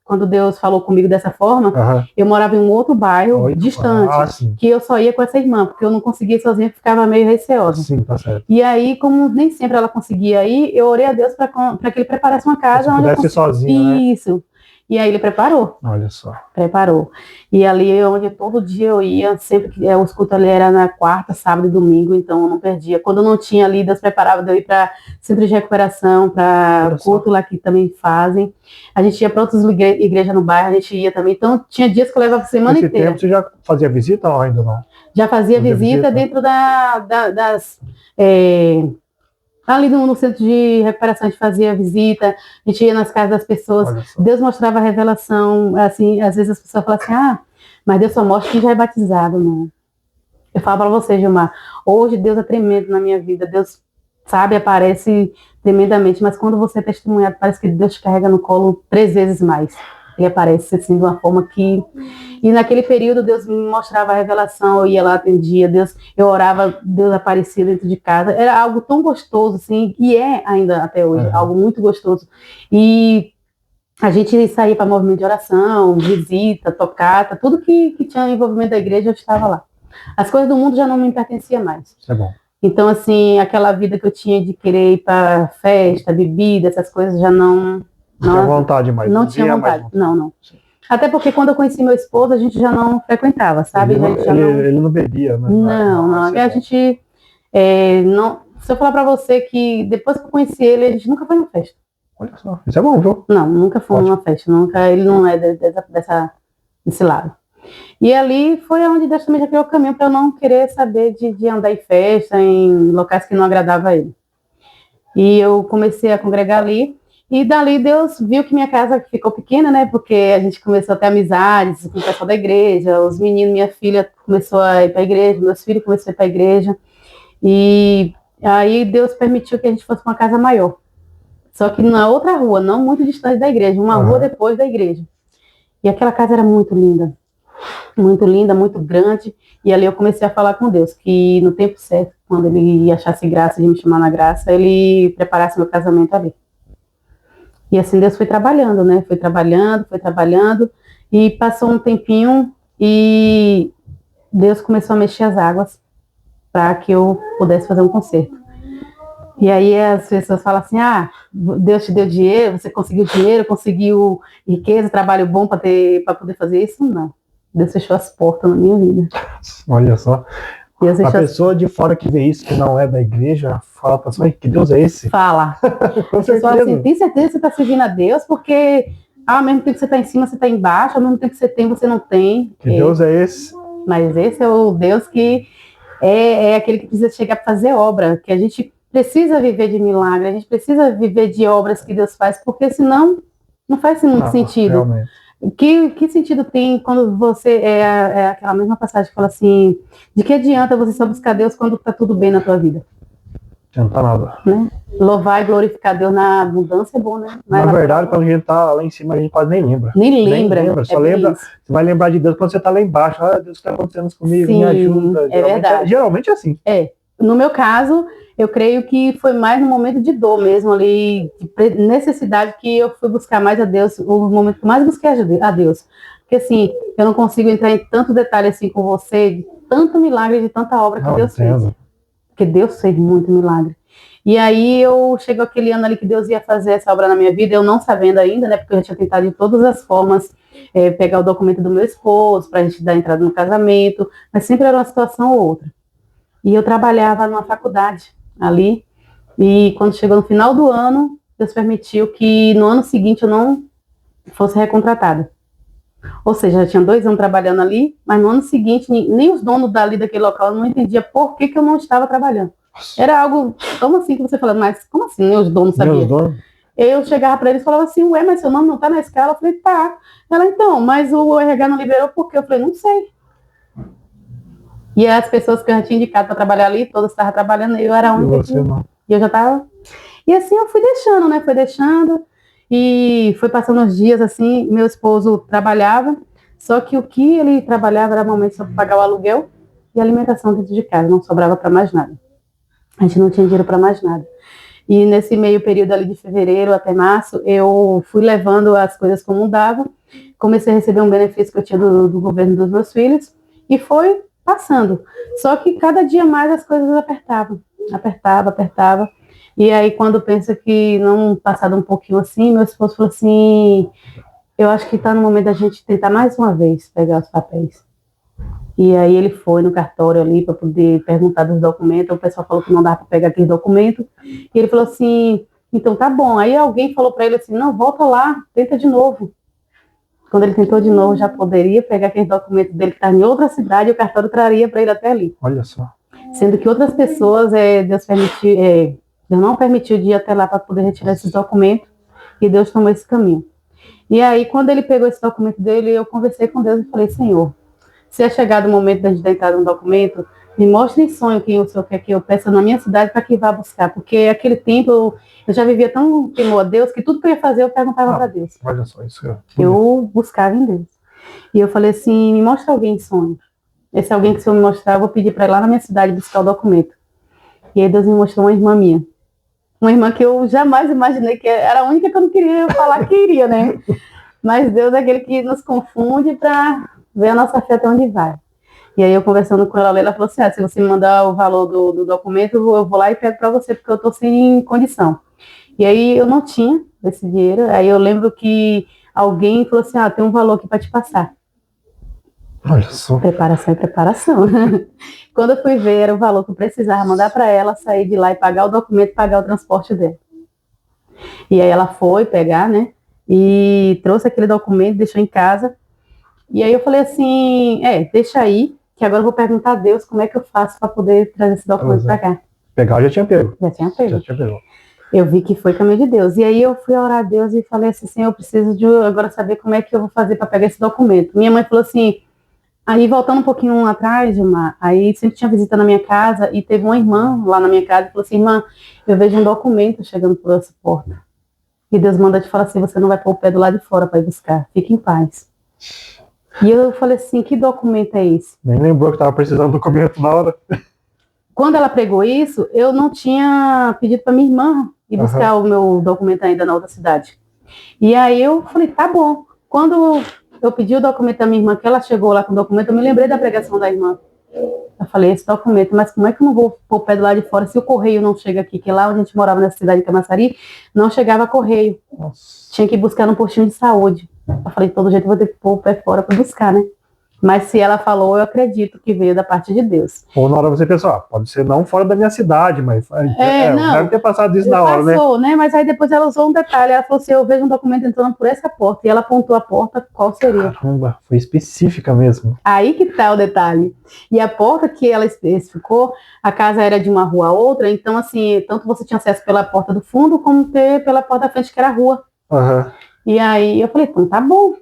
quando Deus falou comigo dessa forma, eu morava em um outro bairro distante, que eu só ia com essa irmã, porque eu não conseguia ir sozinha, ficava meio receosa. Sim, tá certo. E aí, como nem sempre ela conseguia ir, eu orei a Deus para que ele preparasse uma casa onde eu pudesse ir sozinha, né? Isso. E aí ele preparou. Olha só. Preparou. E ali onde todo dia eu ia, sempre que o escuto ali era na quarta, sábado e domingo, então eu não perdia. Quando eu não tinha ali, Deus preparava de eu ir para centro de recuperação, para culto lá que também fazem. A gente ia para outras igrejas no bairro, a gente ia também. Então tinha dias que eu levava a semana inteira. Nesse tempo você já fazia visita ou ainda não? Já fazia visita dentro das... ali no centro de recuperação a gente fazia visita, a gente ia nas casas das pessoas, Deus mostrava a revelação, assim, às vezes as pessoas falavam assim, mas Deus só mostra quem já é batizado, não. Eu falo para você, Gilmar, hoje Deus é tremendo na minha vida, Deus, sabe, aparece tremendamente, mas quando você é testemunhado, parece que Deus te carrega no colo 3 vezes mais. Ele aparece assim de uma forma que... E naquele período Deus me mostrava a revelação, eu ia lá, atendia, eu orava, Deus aparecia dentro de casa. Era algo tão gostoso, assim, e é ainda até hoje, algo muito gostoso. E a gente saía para movimento de oração, visita, tocata, tudo que tinha envolvimento da igreja, eu estava lá. As coisas do mundo já não me pertenciam mais. Isso é bom. Então, assim, aquela vida que eu tinha de querer ir para festa, bebida, essas coisas já não... Não tinha vontade mais. Não tinha vontade, não. Até porque quando eu conheci meu esposo, a gente já não frequentava, sabe? Ele não bebia, né? Não. A gente... não, se eu falar pra você que depois que eu conheci ele, a gente nunca foi numa festa. Olha só, isso é bom, viu? Não, nunca foi numa festa. Ele não é desse lado. E ali foi onde Deus também já criou o caminho para eu não querer saber de andar em festa, em locais que não agradavam a ele. E eu comecei a congregar ali. E dali Deus viu que minha casa ficou pequena, né? Porque a gente começou a ter amizades com o pessoal da igreja, os meninos, minha filha começou a ir para a igreja, meus filhos começaram a ir para a igreja. E aí Deus permitiu que a gente fosse para uma casa maior. Só que na outra rua, não muito distante da igreja, uma rua depois da igreja. E aquela casa era muito linda, muito grande. E ali eu comecei a falar com Deus, que no tempo certo, quando ele achasse graça de me chamar na graça, ele preparasse meu casamento ali. E assim Deus foi trabalhando, né? Foi trabalhando, e passou um tempinho e Deus começou a mexer as águas para que eu pudesse fazer um concerto. E aí as pessoas falam assim, Deus te deu dinheiro, você conseguiu dinheiro, conseguiu riqueza, trabalho bom para poder fazer isso? Não. Deus fechou as portas na minha vida. Olha só. A pessoa de fora que vê isso, que não é da igreja, fala para você, que Deus é esse? Fala. Com certeza. Assim, tem certeza que você está servindo a Deus, porque ao mesmo tempo que você está em cima, você está embaixo, ao mesmo tempo que você tem, você não tem. Que Deus é esse? Mas esse é o Deus que é aquele que precisa chegar para fazer obra, que a gente precisa viver de milagre, a gente precisa viver de obras que Deus faz, porque senão não faz muito sentido. Realmente. Que sentido tem quando você aquela mesma passagem que fala assim, de que adianta você só buscar Deus quando está tudo bem na tua vida? Não adianta nada. Né? Louvar e glorificar Deus na abundância é bom, né? Mas na verdade, quando a gente tá lá em cima, a gente quase nem lembra. Nem lembra. Só lembra. Você vai lembrar de Deus quando você tá lá embaixo. Deus, o que está acontecendo comigo? Sim, me ajuda. É verdade. Geralmente é assim. No meu caso, eu creio que foi mais no momento de dor mesmo ali, de necessidade, que eu fui buscar mais a Deus, o momento que eu mais busquei a Deus. Porque assim, eu não consigo entrar em tanto detalhe assim com você, de tanto milagre, de tanta obra que Deus fez. Porque Deus fez muito milagre. E aí chegou aquele ano ali que Deus ia fazer essa obra na minha vida, eu não sabendo ainda, né, porque eu já tinha tentado de todas as formas pegar o documento do meu esposo, pra gente dar entrada no casamento, mas sempre era uma situação ou outra. E eu trabalhava numa faculdade ali, e quando chegou no final do ano, Deus permitiu que no ano seguinte eu não fosse recontratada. Ou seja, já tinha 2 anos trabalhando ali, mas no ano seguinte, nem os donos dali daquele local não entendiam por que eu não estava trabalhando. Era algo, como assim que você fala, mas como assim os donos sabiam? Eu chegava para eles e falava assim, mas seu nome não está na escala? Eu falei, tá. Ela, então, mas o RH não liberou por quê? Eu falei, não sei. E as pessoas que eu já tinha indicado para trabalhar ali, todas estavam trabalhando, eu era a única. E você não. E eu já estava... E assim eu fui deixando, né? Fui deixando, e foi passando uns dias assim, meu esposo trabalhava, só que o que ele trabalhava era momento só para pagar o aluguel e alimentação dentro de casa, não sobrava para mais nada. A gente não tinha dinheiro para mais nada. E nesse meio período ali de fevereiro até março, eu fui levando as coisas como dava, comecei a receber um benefício que eu tinha do governo dos meus filhos, e foi passando. Só que cada dia mais as coisas apertavam, apertava. E aí quando pensa que não passado um pouquinho assim, meu esposo falou assim, eu acho que está no momento da gente tentar mais uma vez pegar os papéis. E aí ele foi no cartório ali para poder perguntar dos documentos, o pessoal falou que não dava para pegar aquele documento, e ele falou assim, então tá bom. Aí alguém falou para ele assim, não, volta lá, tenta de novo. Quando ele tentou de novo, já poderia pegar aquele documento dele que está em outra cidade, e o cartório traria para ele até ali. Olha só. Sendo que outras pessoas, Deus não permitiu de ir até lá para poder retirar esses documentos, e Deus tomou esse caminho. E aí, quando ele pegou esse documento dele, eu conversei com Deus e falei, Senhor, se é chegado o momento da gente entrar num documento, me mostre em sonho quem o Senhor quer que eu peça na minha cidade para que vá buscar. Porque aquele tempo eu já vivia tão temor a Deus que tudo que eu ia fazer eu perguntava para Deus. Olha só, isso eu buscava em Deus. E eu falei assim, me mostra alguém em sonho. Esse alguém que o Senhor me mostrar, eu vou pedir para ir lá na minha cidade buscar o documento. E aí Deus me mostrou uma irmã minha. Uma irmã que eu jamais imaginei que era a única que eu não queria falar que iria, né? Mas Deus é aquele que nos confunde para ver a nossa fé até onde vai. E aí eu conversando com ela falou assim, se você me mandar o valor do documento, eu vou lá e pego para você, porque eu estou sem condição. E aí eu não tinha esse dinheiro, aí eu lembro que alguém falou assim, tem um valor aqui para te passar. Olha só. Preparação e preparação. Quando eu fui ver, era o valor que eu precisava mandar para ela, sair de lá e pagar o documento, pagar o transporte dela. E aí ela foi pegar, né, e trouxe aquele documento, deixou em casa. E aí eu falei assim, deixa aí, que agora eu vou perguntar a Deus como é que eu faço para poder trazer esse documento para cá. Pegar, já tinha pego. Já tinha pego. Eu vi que foi caminho de Deus. E aí eu fui orar a Deus e falei assim, Senhor, eu preciso de agora saber como é que eu vou fazer para pegar esse documento. Minha mãe falou assim, aí voltando um pouquinho atrás, Gilmar, aí sempre tinha visita na minha casa e teve uma irmã lá na minha casa e falou assim, irmã, eu vejo um documento chegando por essa porta. E Deus manda te falar assim, você não vai pôr o pé do lado de fora para ir buscar. Fique em paz. E eu falei assim, que documento é esse? Nem lembrou que estava precisando do documento na hora. Quando ela pregou isso, eu não tinha pedido para minha irmã ir buscar o meu documento ainda na outra cidade. E aí eu falei, tá bom. Quando eu pedi o documento da minha irmã, que ela chegou lá com o documento, eu me lembrei da pregação da irmã. Eu falei, esse documento, mas como é que eu não vou pôr o pé do lado de fora se o correio não chega aqui? Que lá onde a gente morava, nessa cidade de Camaçari, não chegava correio. Nossa. Tinha que ir buscar num postinho de saúde. Eu falei, de todo jeito eu vou ter que pôr o pé fora para buscar, né? Mas se ela falou, eu acredito que veio da parte de Deus. Ou na hora você pensou, pode ser não fora da minha cidade, mas não, deve ter passado isso na hora, né? Mas aí depois ela usou um detalhe, ela falou assim, eu vejo um documento entrando por essa porta, e ela apontou a porta, qual seria? Caramba, foi específica mesmo. Aí que tá o detalhe. E a porta que ela especificou, a casa era de uma rua a outra, então assim, tanto você tinha acesso pela porta do fundo, como pela porta da frente, que era a rua. E aí eu falei, então tá bom.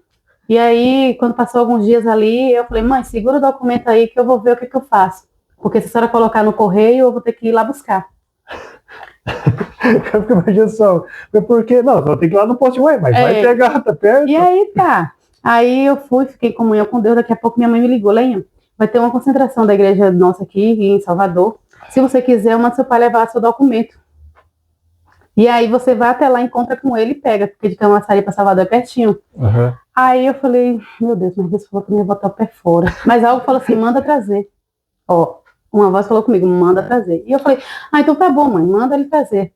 E aí, quando passou alguns dias ali, eu falei, mãe, segura o documento aí que eu vou ver o que eu faço. Porque se a senhora colocar no correio, eu vou ter que ir lá buscar. Eu fico imaginando, porque não, vou ter que ir lá no posto, mas vai pegar, tá perto. E aí tá. Aí eu fui, fiquei em comunhão com Deus, daqui a pouco minha mãe me ligou, Lenha, vai ter uma concentração da igreja nossa aqui em Salvador. Se você quiser, manda seu pai levar seu documento. E aí você vai até lá, encontra com ele e pega, porque de Camaçari para Salvador é pertinho. Aí eu falei, meu Deus, mas Deus falou que eu ia botar o pé fora. Mas algo falou assim, manda trazer. Uma voz falou comigo, manda trazer. E eu falei, então tá bom, mãe, manda ele trazer.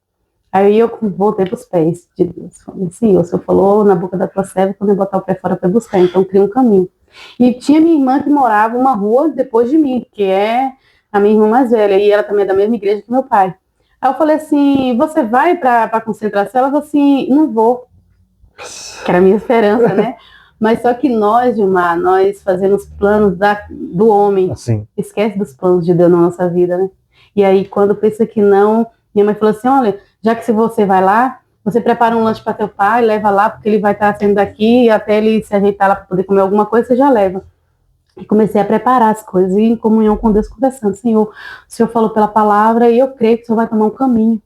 Aí eu voltei para os pés de Deus. Falei assim, o Senhor falou na boca da tua serva quando eu botar o pé fora para buscar, então cria um caminho. E tinha minha irmã que morava uma rua depois de mim, que é a minha irmã mais velha, e ela também é da mesma igreja que meu pai. Aí eu falei assim, você vai para a concentração? Ela falou assim, não vou. Que era a minha esperança, né? Mas só que nós, Gilmar, nós fazemos planos do homem. Assim. Esquece dos planos de Deus na nossa vida, né? E aí, quando pensa que não, minha mãe falou assim, olha, já que se você vai lá, você prepara um lanche para teu pai, leva lá, porque ele vai estar saindo daqui, e até ele se ajeitar lá para poder comer alguma coisa, você já leva. E comecei a preparar as coisas, e em comunhão com Deus, conversando. Senhor, o Senhor falou pela palavra, e eu creio que o Senhor vai tomar um caminho.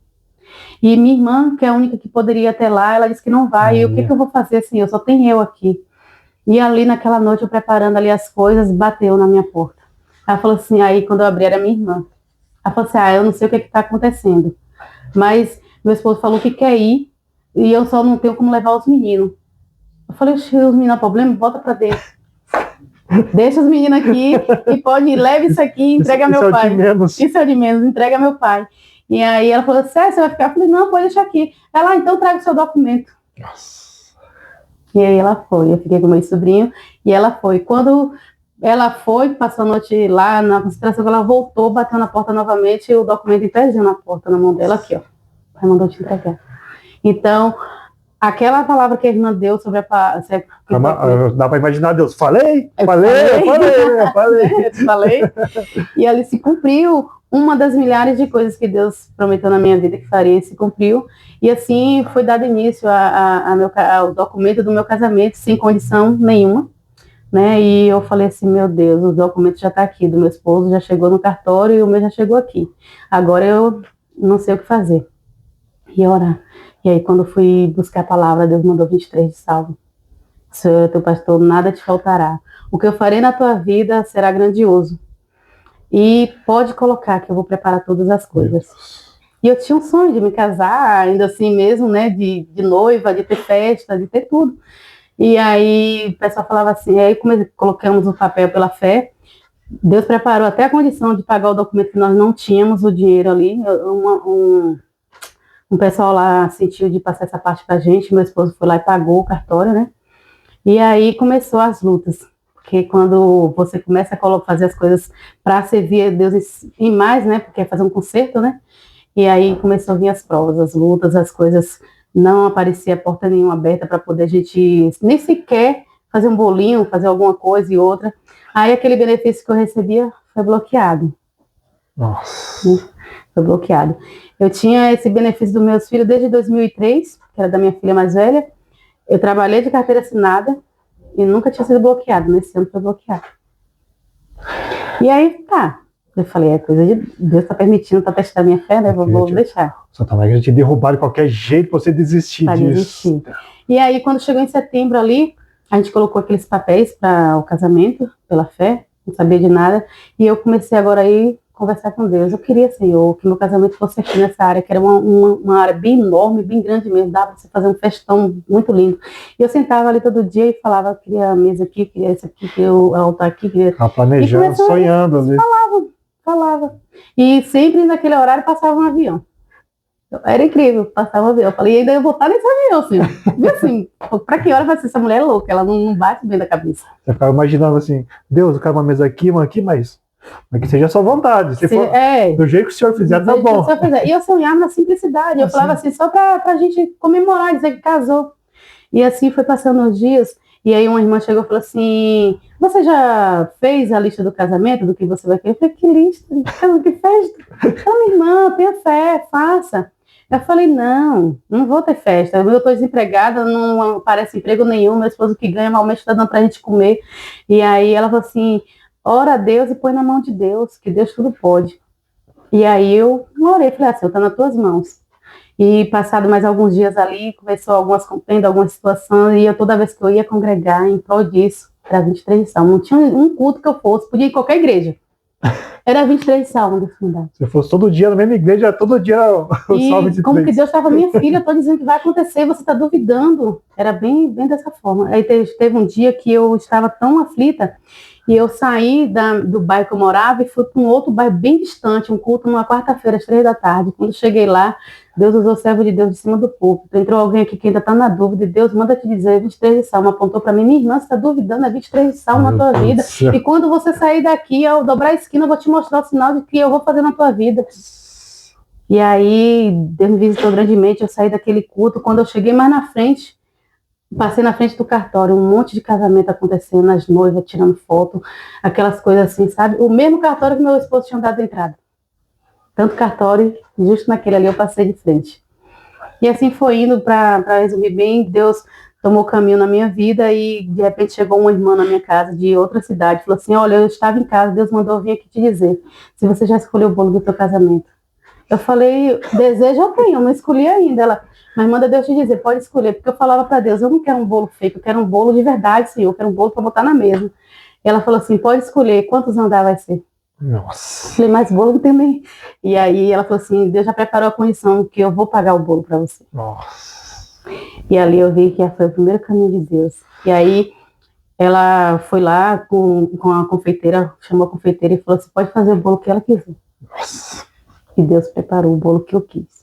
E minha irmã, que é a única que poderia até lá, ela disse que não vai. E o que eu vou fazer assim? Eu só tenho eu aqui. E ali naquela noite, eu preparando ali as coisas, bateu na minha porta. Ela falou assim, aí quando eu abri era minha irmã. Ela falou assim, eu não sei o que está acontecendo. Mas meu esposo falou que quer ir e eu só não tenho como levar os meninos. Eu falei, os meninos não é problema, bota pra dentro. Deixa os meninos aqui e pode ir, leve isso aqui e entrega meu pai. Isso é de menos, entrega meu pai. E aí ela falou, você vai ficar? Eu falei, não, pode deixar aqui. Ela, então traga o seu documento. Nossa. E aí ela foi, eu fiquei com meu sobrinho e ela foi. Quando ela foi, passou a noite lá na concentração, ela voltou, bateu na porta novamente e o documento impediu na porta, na mão dela, aqui, ó. Ela mandou te entregar. Então, aquela palavra que a irmã deu sobre a... Dá para imaginar Deus. Falei. Eu te falei. E ali se cumpriu uma das milhares de coisas que Deus prometeu na minha vida que faria, se cumpriu. E assim foi dado início ao documento do meu casamento, sem condição nenhuma. Né? E eu falei assim, meu Deus, o documento já está aqui, do meu esposo já chegou no cartório e o meu já chegou aqui. Agora eu não sei o que fazer. E orar. E aí, quando eu fui buscar a palavra, Deus mandou 23 de Salmo. Senhor, teu pastor, nada te faltará. O que eu farei na tua vida será grandioso. E pode colocar que eu vou preparar todas as coisas. E eu tinha um sonho de me casar, ainda assim mesmo, né? De noiva, de ter festa, de ter tudo. E aí, o pessoal falava assim, aí colocamos o papel pela fé. Deus preparou até a condição de pagar o documento que nós não tínhamos o dinheiro ali. Um pessoal lá sentiu de passar essa parte pra gente, meu esposo foi lá e pagou o cartório, né? E aí começou as lutas, porque quando você começa a fazer as coisas para servir a Deus em mais, né? Porque é fazer um concerto, né? E aí começou a vir as provas, as lutas, as coisas, não aparecia porta nenhuma aberta para poder a gente nem sequer fazer um bolinho, fazer alguma coisa e outra. Aí aquele benefício que eu recebia foi bloqueado. Nossa. Foi bloqueado. Eu tinha esse benefício dos meus filhos desde 2003, que era da minha filha mais velha. Eu trabalhei de carteira assinada e nunca tinha sido bloqueado. Nesse ano foi bloqueado. E aí, tá. Eu falei, é coisa de Deus, está permitindo para testar minha fé, né? Vou deixar. Satanás ia te derrubar de qualquer jeito para você desistir disso. Desistir. E aí, quando chegou em setembro ali, a gente colocou aqueles papéis para o casamento, pela fé, não sabia de nada. E eu comecei agora aí conversar com Deus. Eu queria, Senhor, que meu casamento fosse aqui nessa área, que era uma área bem enorme, bem grande mesmo, dava para você fazer um festão muito lindo. E eu sentava ali todo dia e falava, queria a mesa aqui, queria isso aqui, queria o altar aqui, queria... planejando, sonhando ali. Falava. E sempre naquele horário passava um avião. Era incrível, passava um avião. Eu falei, e ainda eu vou estar nesse avião, senhor. E assim, pra que hora vai ser essa mulher louca? Ela não bate bem da cabeça. Você ficava imaginando assim, Deus, eu quero uma mesa aqui, mas que seja a sua vontade. Se for, do jeito que o senhor fizer, tá bom. E eu sonhava na simplicidade. Eu falava assim, só pra gente comemorar, dizer que casou. E assim foi passando os dias. E aí uma irmã chegou e falou assim, você já fez a lista do casamento, do que você vai querer? Eu falei, que lista? Que festa? Ela, minha irmã, tenha fé, faça. Eu falei, não vou ter festa. Eu estou desempregada, não aparece emprego nenhum, meu esposo que ganha malmente está dando pra gente comer. E aí ela falou assim, ora a Deus e põe na mão de Deus, que Deus tudo pode. E aí eu orei, falei assim, está nas tuas mãos. E passado mais alguns dias ali, começou algumas situações, e eu toda vez que eu ia congregar em prol disso, era 23 de Salmo. Não tinha um culto que eu fosse, podia ir em qualquer igreja. Era 23 de Salmo. Se fosse todo dia na mesma igreja, todo dia o Salmo 23. Como que Deus estava, minha filha, eu estou dizendo que vai acontecer, você está duvidando. Era bem dessa forma. Aí teve um dia que eu estava tão aflita, e eu saí do bairro que eu morava e fui para um outro bairro bem distante, um culto numa quarta-feira, às 3 da tarde. Quando cheguei lá, Deus usou o servo de Deus de cima do púlpito. Entrou alguém aqui que ainda está na dúvida, e Deus manda te dizer, 23 de Salmo, apontou para mim, minha irmã, você está duvidando, é 23 de Salmo na tua vida. E quando você sair daqui, ao dobrar a esquina, eu vou te mostrar o sinal de que eu vou fazer na tua vida. E aí, Deus me visitou grandemente, eu saí daquele culto. Quando eu cheguei mais na frente, passei na frente do cartório, um monte de casamento acontecendo, as noivas tirando foto, aquelas coisas assim, sabe? O mesmo cartório que meu esposo tinha dado entrada. Tanto cartório, justo naquele ali eu passei de frente. E assim foi indo, para resumir bem, Deus tomou caminho na minha vida e de repente chegou uma irmã na minha casa de outra cidade, falou assim, olha, eu estava em casa, Deus mandou vir aqui te dizer, se você já escolheu o bolo do teu casamento. Eu falei, desejo eu tenho, eu não escolhi ainda. Ela, mas manda Deus te dizer, pode escolher. Porque eu falava para Deus, eu não quero um bolo fake, eu quero um bolo de verdade, Senhor. Eu quero um bolo para botar na mesa. E ela falou assim, pode escolher, quantos andar vai ser? Nossa. Eu falei, mas bolo não tem nem. E aí ela falou assim, Deus já preparou a condição que eu vou pagar o bolo para você. Nossa. E ali eu vi que foi o primeiro caminho de Deus. E aí ela foi lá com a confeiteira, chamou a confeiteira e falou assim, pode fazer o bolo que ela quiser. Nossa. E Deus preparou o bolo que eu quis.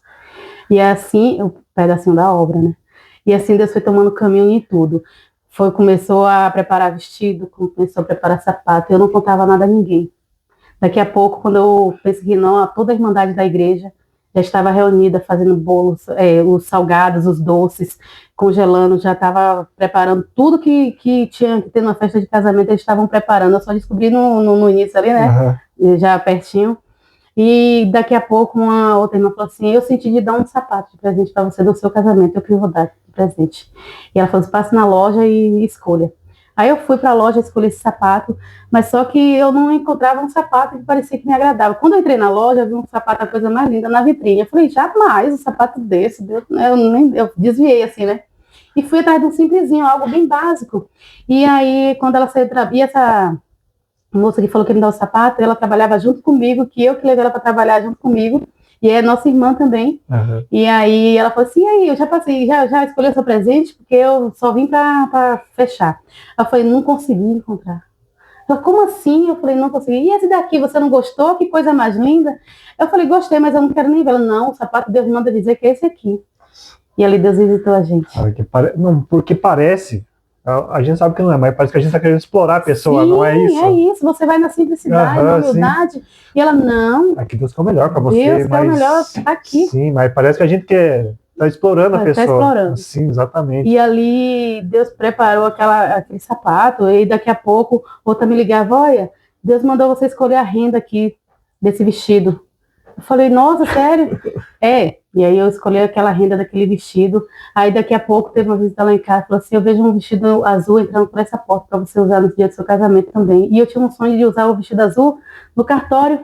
E assim, o pedacinho da obra, né? E assim Deus foi tomando caminho em tudo. Começou a preparar vestido, começou a preparar sapato. Eu não contava nada a ninguém. Daqui a pouco, quando eu pensei que não, toda a irmandade da igreja já estava reunida, fazendo bolos, os salgados, os doces, congelando, já estava preparando tudo que tinha que ter na festa de casamento, eles estavam preparando. Eu só descobri no início ali, né? Uhum. Já pertinho. E daqui a pouco uma outra irmã falou assim, eu senti de dar um sapato de presente para você do seu casamento, eu que vou dar de presente. E ela falou assim, passe na loja e escolha. Aí eu fui para a loja, escolhi esse sapato, mas só que eu não encontrava um sapato que parecia que me agradava. Quando eu entrei na loja, eu vi um sapato, a coisa mais linda, na vitrine. Eu falei, jamais um sapato desse, eu desviei assim, né? E fui atrás de um simplesinho, algo bem básico. E aí, quando ela saiu, e essa moça que falou que me dá o sapato, ela trabalhava junto comigo, que eu que levei ela para trabalhar junto comigo, e é nossa irmã também. Uhum. E aí ela falou assim, e aí, eu já passei, já escolhi o seu presente, porque eu só vim para fechar. Eu falei, não consegui encontrar. Ela, como assim? Eu falei, não consegui. E esse daqui, você não gostou? Que coisa mais linda. Eu falei, gostei, mas eu não quero nem ver. Ela, não, o sapato Deus manda dizer que é esse aqui. E ali Deus visitou a gente. Não, porque parece... A gente sabe que não é, mas parece que a gente está querendo explorar a pessoa, sim, não é isso? É isso, você vai na simplicidade, na humildade, sim. E ela, não. Aqui Deus quer o melhor para você, Deus quer o melhor, tá aqui. Sim, mas parece que a gente está explorando a pessoa. Está explorando. Sim, exatamente. E ali Deus preparou aquele sapato, e daqui a pouco outra me ligava, olha, Deus mandou você escolher a renda aqui desse vestido. Eu falei, nossa, sério? E aí eu escolhi aquela renda daquele vestido. Aí daqui a pouco teve uma visita lá em casa, falou assim, eu vejo um vestido azul entrando por essa porta para você usar no dia do seu casamento também. E eu tinha um sonho de usar o vestido azul no cartório,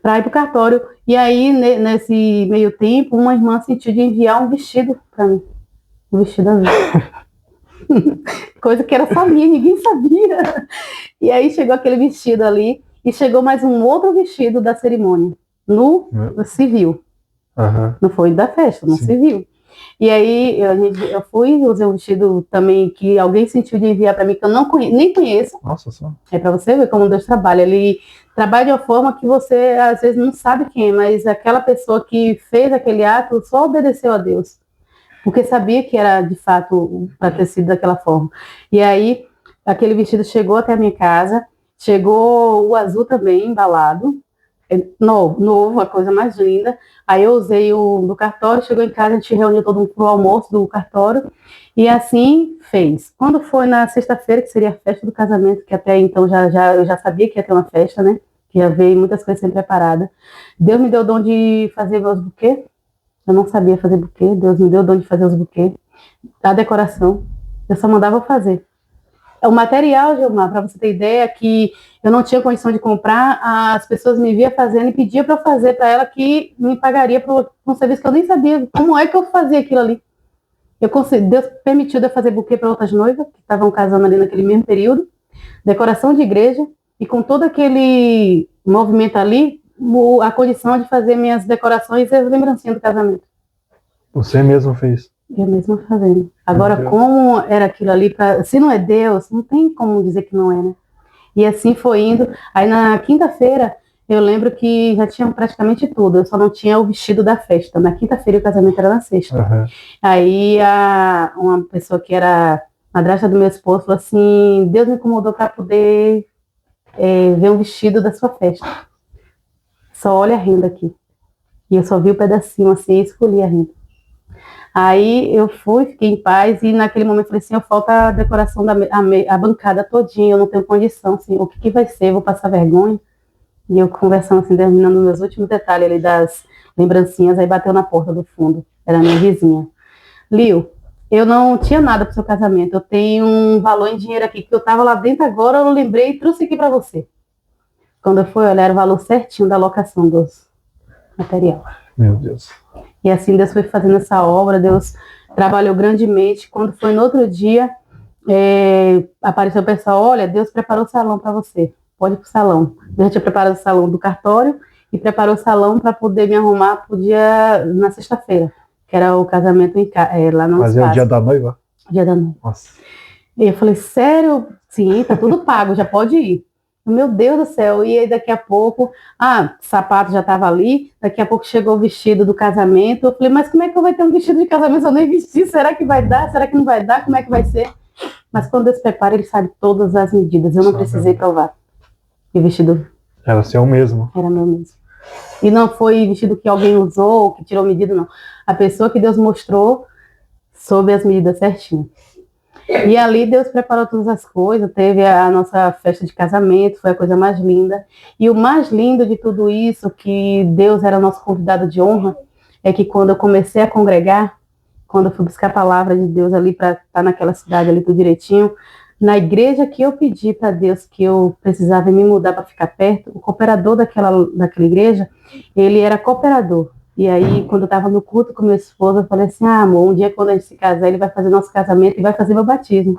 para ir para o cartório. E aí, nesse meio tempo, uma irmã sentiu de enviar um vestido para mim. Um vestido azul. Coisa que era só minha, ninguém sabia. E aí chegou aquele vestido ali, e chegou mais um outro vestido da cerimônia, no civil. Uhum. Não foi da festa, no civil. E aí eu fui, usei um vestido também que alguém sentiu de enviar para mim, que eu nem conheço. Nossa, só. É para você ver como Deus trabalha. Ele trabalha de uma forma que você às vezes não sabe quem é, mas aquela pessoa que fez aquele ato só obedeceu a Deus, porque sabia que era de fato para ter sido daquela forma. E aí aquele vestido chegou até a minha casa, chegou o azul também embalado, novo, a coisa mais linda. Aí eu usei o do cartório, chegou em casa, a gente reuniu todo mundo para o almoço do cartório, e assim fez. Quando foi na sexta-feira, que seria a festa do casamento, que até então eu já sabia que ia ter uma festa, né? Que ia ver muitas coisas sempre preparadas. Deus me deu o dom de fazer meus buquês. Eu não sabia fazer buquê, Deus me deu o dom de fazer os buquês. A decoração, eu só mandava fazer. O material, Gilmar, para você ter ideia, que eu não tinha condição de comprar, as pessoas me viam fazendo e pediam para eu fazer para ela, que me pagaria por um serviço que eu nem sabia como é que eu fazia aquilo ali. Deus permitiu eu fazer buquê para outras noivas, que estavam casando ali naquele mesmo período, decoração de igreja, e com todo aquele movimento ali, a condição de fazer minhas decorações e as lembrancinhas do casamento. Você mesmo fez? Eu mesma fazendo. Agora, como era aquilo ali, se não é Deus, não tem como dizer que não é, né? E assim foi indo. Aí na quinta-feira, eu lembro que já tinha praticamente tudo, eu só não tinha o vestido da festa. Na quinta-feira o casamento era na sexta. Uhum. Aí uma pessoa que era madrasta do meu esposo falou assim, Deus me incomodou para poder ver um vestido da sua festa. Só olha a renda aqui. E eu só vi o pedacinho assim e escolhi a renda. Aí eu fui, fiquei em paz, e naquele momento falei assim, falta a decoração a bancada todinha, eu não tenho condição, assim, o que vai ser, vou passar vergonha. E eu conversando assim, terminando meus últimos detalhes ali das lembrancinhas, aí bateu na porta do fundo, era a minha vizinha. Lio, eu não tinha nada pro seu casamento, eu tenho um valor em dinheiro aqui, que eu tava lá dentro agora, eu lembrei e trouxe aqui para você. Quando eu fui olhar, era o valor certinho da locação dos material. Meu Deus. E assim Deus foi fazendo essa obra, Deus trabalhou grandemente. Quando foi no outro dia, apareceu o pessoal, olha, Deus preparou o salão para você, pode ir pro salão. Deus tinha preparado o salão do cartório e preparou o salão para poder me arrumar pro dia, na sexta-feira, que era o casamento lá no Mas espaço. é o dia da noiva? Dia da noiva. Nossa. E eu falei, sério? Sim, tá tudo pago, já pode ir. Meu Deus do céu, e aí daqui a pouco, sapato já estava ali, daqui a pouco chegou o vestido do casamento, eu falei, mas como é que eu vou ter um vestido de casamento se eu nem vesti? Será que vai dar? Será que não vai dar? Como é que vai ser? Mas quando Deus prepara, ele sabe todas as medidas, eu não precisei provar. E o vestido era seu mesmo. Era meu mesmo. E não foi vestido que alguém usou, que tirou medida, não. A pessoa que Deus mostrou soube as medidas certinho. E ali Deus preparou todas as coisas, teve a nossa festa de casamento, foi a coisa mais linda. E o mais lindo de tudo isso, que Deus era nosso convidado de honra, é que quando eu comecei a congregar, quando eu fui buscar a palavra de Deus ali para estar naquela cidade ali tudo direitinho, na igreja que eu pedi para Deus que eu precisava me mudar para ficar perto, o cooperador daquela igreja, ele era cooperador. E aí, quando eu estava no culto com meu esposo, eu falei assim, amor, um dia quando a gente se casar, ele vai fazer nosso casamento e vai fazer meu batismo.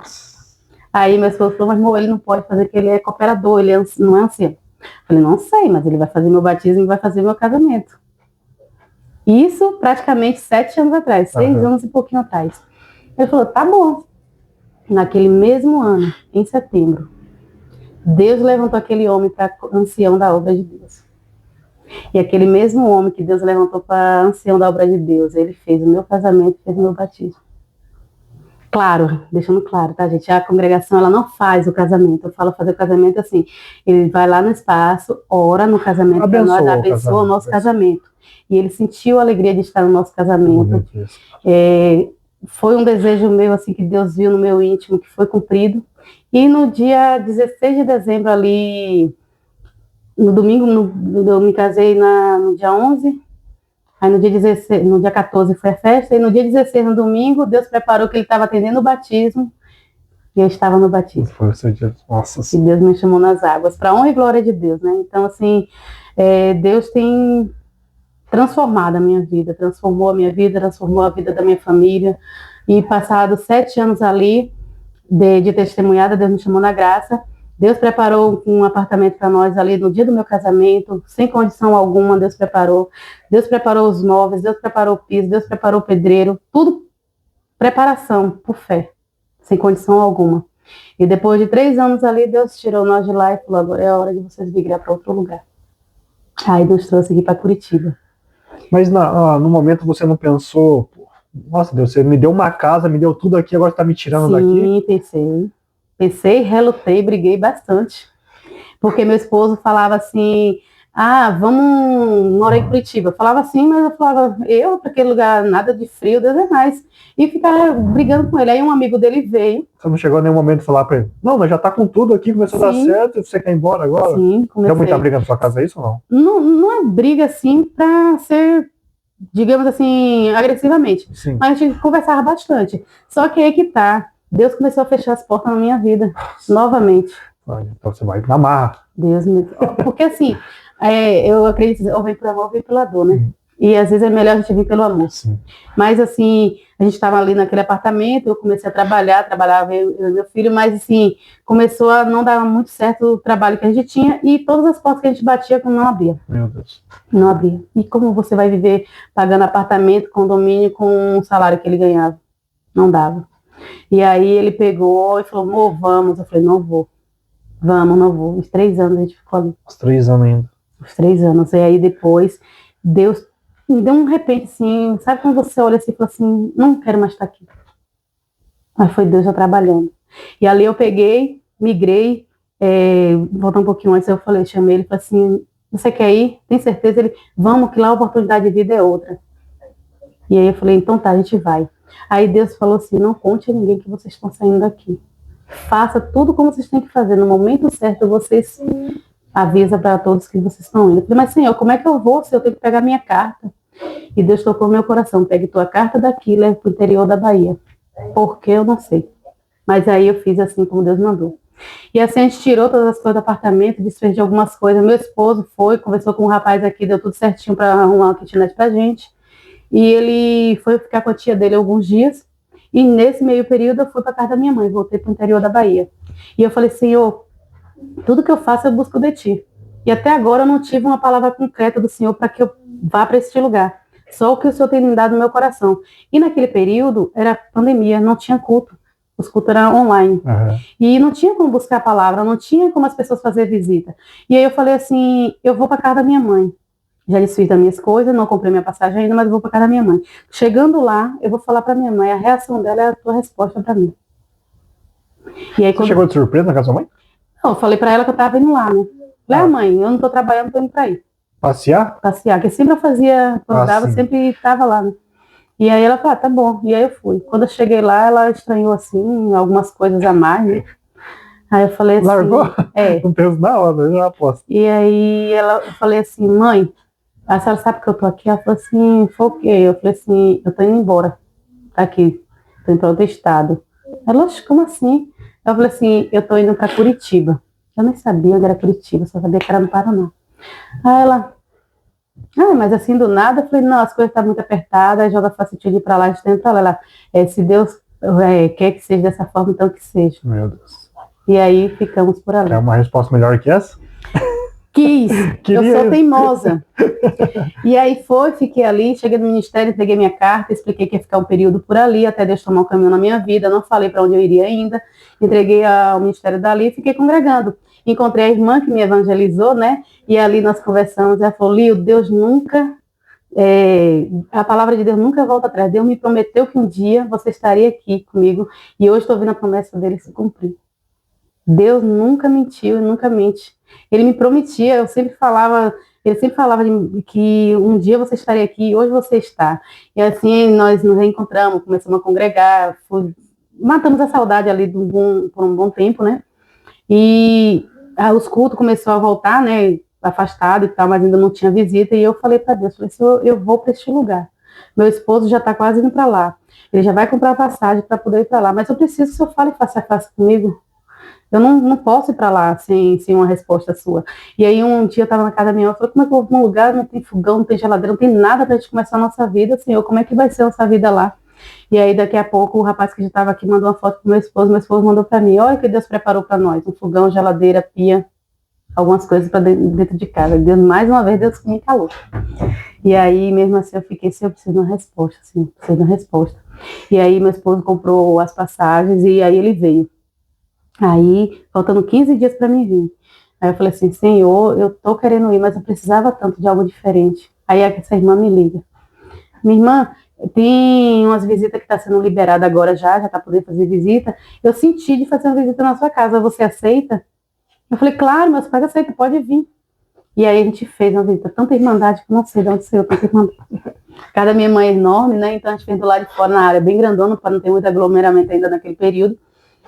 Aí meu esposo falou, mas amor, ele não pode fazer porque ele é cooperador, ele não é ancião. Eu falei, não sei, mas ele vai fazer meu batismo e vai fazer meu casamento. Isso praticamente 7 anos atrás, 6 anos e pouquinho atrás. Ele falou, tá bom. Naquele mesmo ano, em setembro, Deus levantou aquele homem para ancião da obra de Deus. E aquele mesmo homem que Deus levantou para ancião da obra de Deus, ele fez o meu casamento, fez o meu batismo. Claro, deixando claro, tá, gente? A congregação, ela não faz o casamento. Eu falo fazer o casamento assim, ele vai lá no espaço, ora no casamento para nós, abençoa o nosso casamento. E ele sentiu a alegria de estar no nosso casamento. Foi um desejo meu, assim, que Deus viu no meu íntimo, que foi cumprido. E no dia 16 de dezembro ali, no domingo, eu me casei no dia 11, aí no dia 14 foi a festa, e no dia 16, no domingo, Deus preparou que ele estava atendendo o batismo, e eu estava no batismo. Foi o seu dia. Nossa. E Deus me chamou nas águas, para honra e glória de Deus, né? Então, assim, Deus tem transformado a minha vida, transformou a minha vida, transformou a vida da minha família, e passados 7 anos ali, de testemunhada, Deus me chamou na graça. Deus preparou um apartamento para nós ali no dia do meu casamento, sem condição alguma, Deus preparou. Deus preparou os móveis, Deus preparou o piso, Deus preparou o pedreiro, tudo preparação por fé, sem condição alguma. E depois de 3 anos ali, Deus tirou nós de lá e falou, agora é a hora de vocês migrar para outro lugar. Aí nos trouxe aqui para Curitiba. Mas no momento você não pensou, nossa Deus, você me deu uma casa, me deu tudo aqui, agora você está me tirando daqui? Sim, pensei. Pensei, relutei, briguei bastante. Porque meu esposo falava assim, vamos morar em Curitiba. Eu falava assim, mas eu falava, para aquele lugar, nada de frio, Deus é mais. E ficava brigando com ele. Aí um amigo dele veio. Você não chegou a nenhum momento de falar para ele, não, mas já tá com tudo aqui, começou a dar certo, você quer ir embora agora? Sim, comecei. Deu muita briga na sua casa, é isso ou não? Não é briga assim para ser, digamos assim, agressivamente. Sim. Mas a gente conversava bastante. Só que aí que tá. Deus começou a fechar as portas na minha vida, novamente. Então você vai na marra. Deus me... Porque assim, eu acredito, ou vem pelo amor, ou vem pela dor, né? E às vezes é melhor a gente vir pelo amor. Sim. Mas assim, a gente estava ali naquele apartamento, eu comecei a trabalhava eu e meu filho, mas assim, começou a não dar muito certo o trabalho que a gente tinha e todas as portas que a gente batia não abria. Meu Deus. Não abria. E como você vai viver pagando apartamento, condomínio com o salário que ele ganhava? Não dava. E aí ele pegou e falou, amor, vamos. Eu falei, não vou. Vamos, não vou. Os 3 anos a gente ficou ali. Os 3 anos ainda. Os 3 anos. E aí depois, Deus me deu um repente assim, sabe quando você olha assim e fala assim, não quero mais estar aqui. Mas foi Deus já trabalhando. E ali eu peguei, migrei, voltar um pouquinho antes, eu chamei ele e falei assim, você quer ir? Tem certeza? Ele, vamos, que lá a oportunidade de vida é outra. E aí eu falei, então tá, a gente vai. Aí Deus falou assim, não conte a ninguém que vocês estão saindo daqui. Faça tudo como vocês têm que fazer. No momento certo, vocês avisam para todos que vocês estão indo. Eu falei, mas Senhor, como é que eu vou se eu tenho que pegar minha carta? E Deus tocou no meu coração, pegue tua carta daqui e leve para o interior da Bahia. Por que eu não sei. Mas aí eu fiz assim como Deus mandou. E assim a gente tirou todas as coisas do apartamento, desfez de algumas coisas. Meu esposo foi, conversou com um rapaz aqui, deu tudo certinho para arrumar uma kitnet pra gente. E ele foi ficar com a tia dele alguns dias. E nesse meio período eu fui para casa da minha mãe, voltei para o interior da Bahia. E eu falei, Senhor, tudo que eu faço eu busco de ti. E até agora eu não tive uma palavra concreta do Senhor para que eu vá para este lugar. Só o que o Senhor tem me dado no meu coração. E naquele período era pandemia, não tinha culto. Os cultos eram online. E não tinha como buscar a palavra, não tinha como as pessoas fazer visita. E aí eu falei assim, eu vou para casa da minha mãe. Já desfiz das minhas coisas, não comprei minha passagem ainda, mas vou para casa da minha mãe. Chegando lá, eu vou falar para minha mãe, a reação dela é a tua resposta para mim. E aí, você chegou de surpresa na casa da sua mãe? Não, eu falei para ela que eu estava indo lá, né? Falei, mãe, eu não estou trabalhando, estou indo para aí. Passear? Passear, que sempre eu fazia, quando dava, sempre estava lá, né? E aí ela falou, tá bom. E aí eu fui. Quando eu cheguei lá, ela estranhou, assim, algumas coisas a mais, né? Aí eu falei assim... Largou? Não penso na hora, eu já aposto. E aí eu falei assim, mãe, a senhora sabe que eu tô aqui? Ela falou assim, foi o quê? Eu falei assim, eu tô indo embora. Tá aqui, tô indo para outro estado. Ela, como assim? Eu falei assim, eu tô indo para Curitiba. Eu nem sabia onde era Curitiba, só sabia que era no Paraná. Aí ela, mas assim do nada, eu falei, não, as coisas estão muito apertadas, joga facilmente de pra lá, de dentro pra lá. Se Deus quer que seja dessa forma, então que seja. Meu Deus. E aí ficamos por ali. É uma resposta melhor que essa? Quis, eu sou teimosa. E aí fiquei ali, cheguei no ministério, entreguei minha carta, expliquei que ia ficar um período por ali, até Deus tomar um caminho na minha vida, não falei para onde eu iria ainda, entreguei ao ministério dali e fiquei congregando. Encontrei a irmã que me evangelizou, né? E ali nós conversamos, ela falou, Lio, Deus nunca, a palavra de Deus nunca volta atrás. Deus me prometeu que um dia você estaria aqui comigo, e hoje estou vendo a promessa dele se cumprir. Deus nunca mentiu e nunca mente. Ele me prometia, ele sempre falava que um dia você estaria aqui e hoje você está. E assim nós nos reencontramos, começamos a congregar, matamos a saudade ali por um bom tempo, né? E os cultos começaram a voltar, né? Afastado e tal, mas ainda não tinha visita. E eu falei para Deus, Senhor, eu vou para este lugar. Meu esposo já está quase indo para lá. Ele já vai comprar a passagem para poder ir para lá. Mas eu preciso que o Senhor fale face a face comigo. Eu não posso ir para lá sem uma resposta sua. E aí um dia eu estava na casa da minha mãe, eu falei, como é que eu vou para um lugar, não tem fogão, não tem geladeira, não tem nada para a gente começar a nossa vida, Senhor, como é que vai ser a nossa vida lá? E aí daqui a pouco o rapaz que já estava aqui mandou uma foto pro meu esposo mandou para mim, olha o que Deus preparou para nós, um fogão, geladeira, pia, algumas coisas para dentro de casa. Deus, mais uma vez, Deus me calou. E aí mesmo assim eu fiquei, eu preciso de uma resposta, preciso de uma resposta. E aí meu esposo comprou as passagens e aí ele veio. Aí, faltando 15 dias para mim vir. Aí eu falei assim, Senhor, eu tô querendo ir, mas eu precisava tanto de algo diferente. Aí essa irmã me liga. Minha irmã, tem umas visitas que está sendo liberada agora já está podendo fazer visita. Eu senti de fazer uma visita na sua casa, você aceita? Eu falei, claro, meus pais aceitam, pode vir. E aí a gente fez uma visita, tanta irmandade que eu não sei de onde saiu, tanta irmandade. A casa da minha mãe é enorme, né? Então a gente fez do lado de fora, na área bem grandona, para não ter muito aglomeramento ainda naquele período.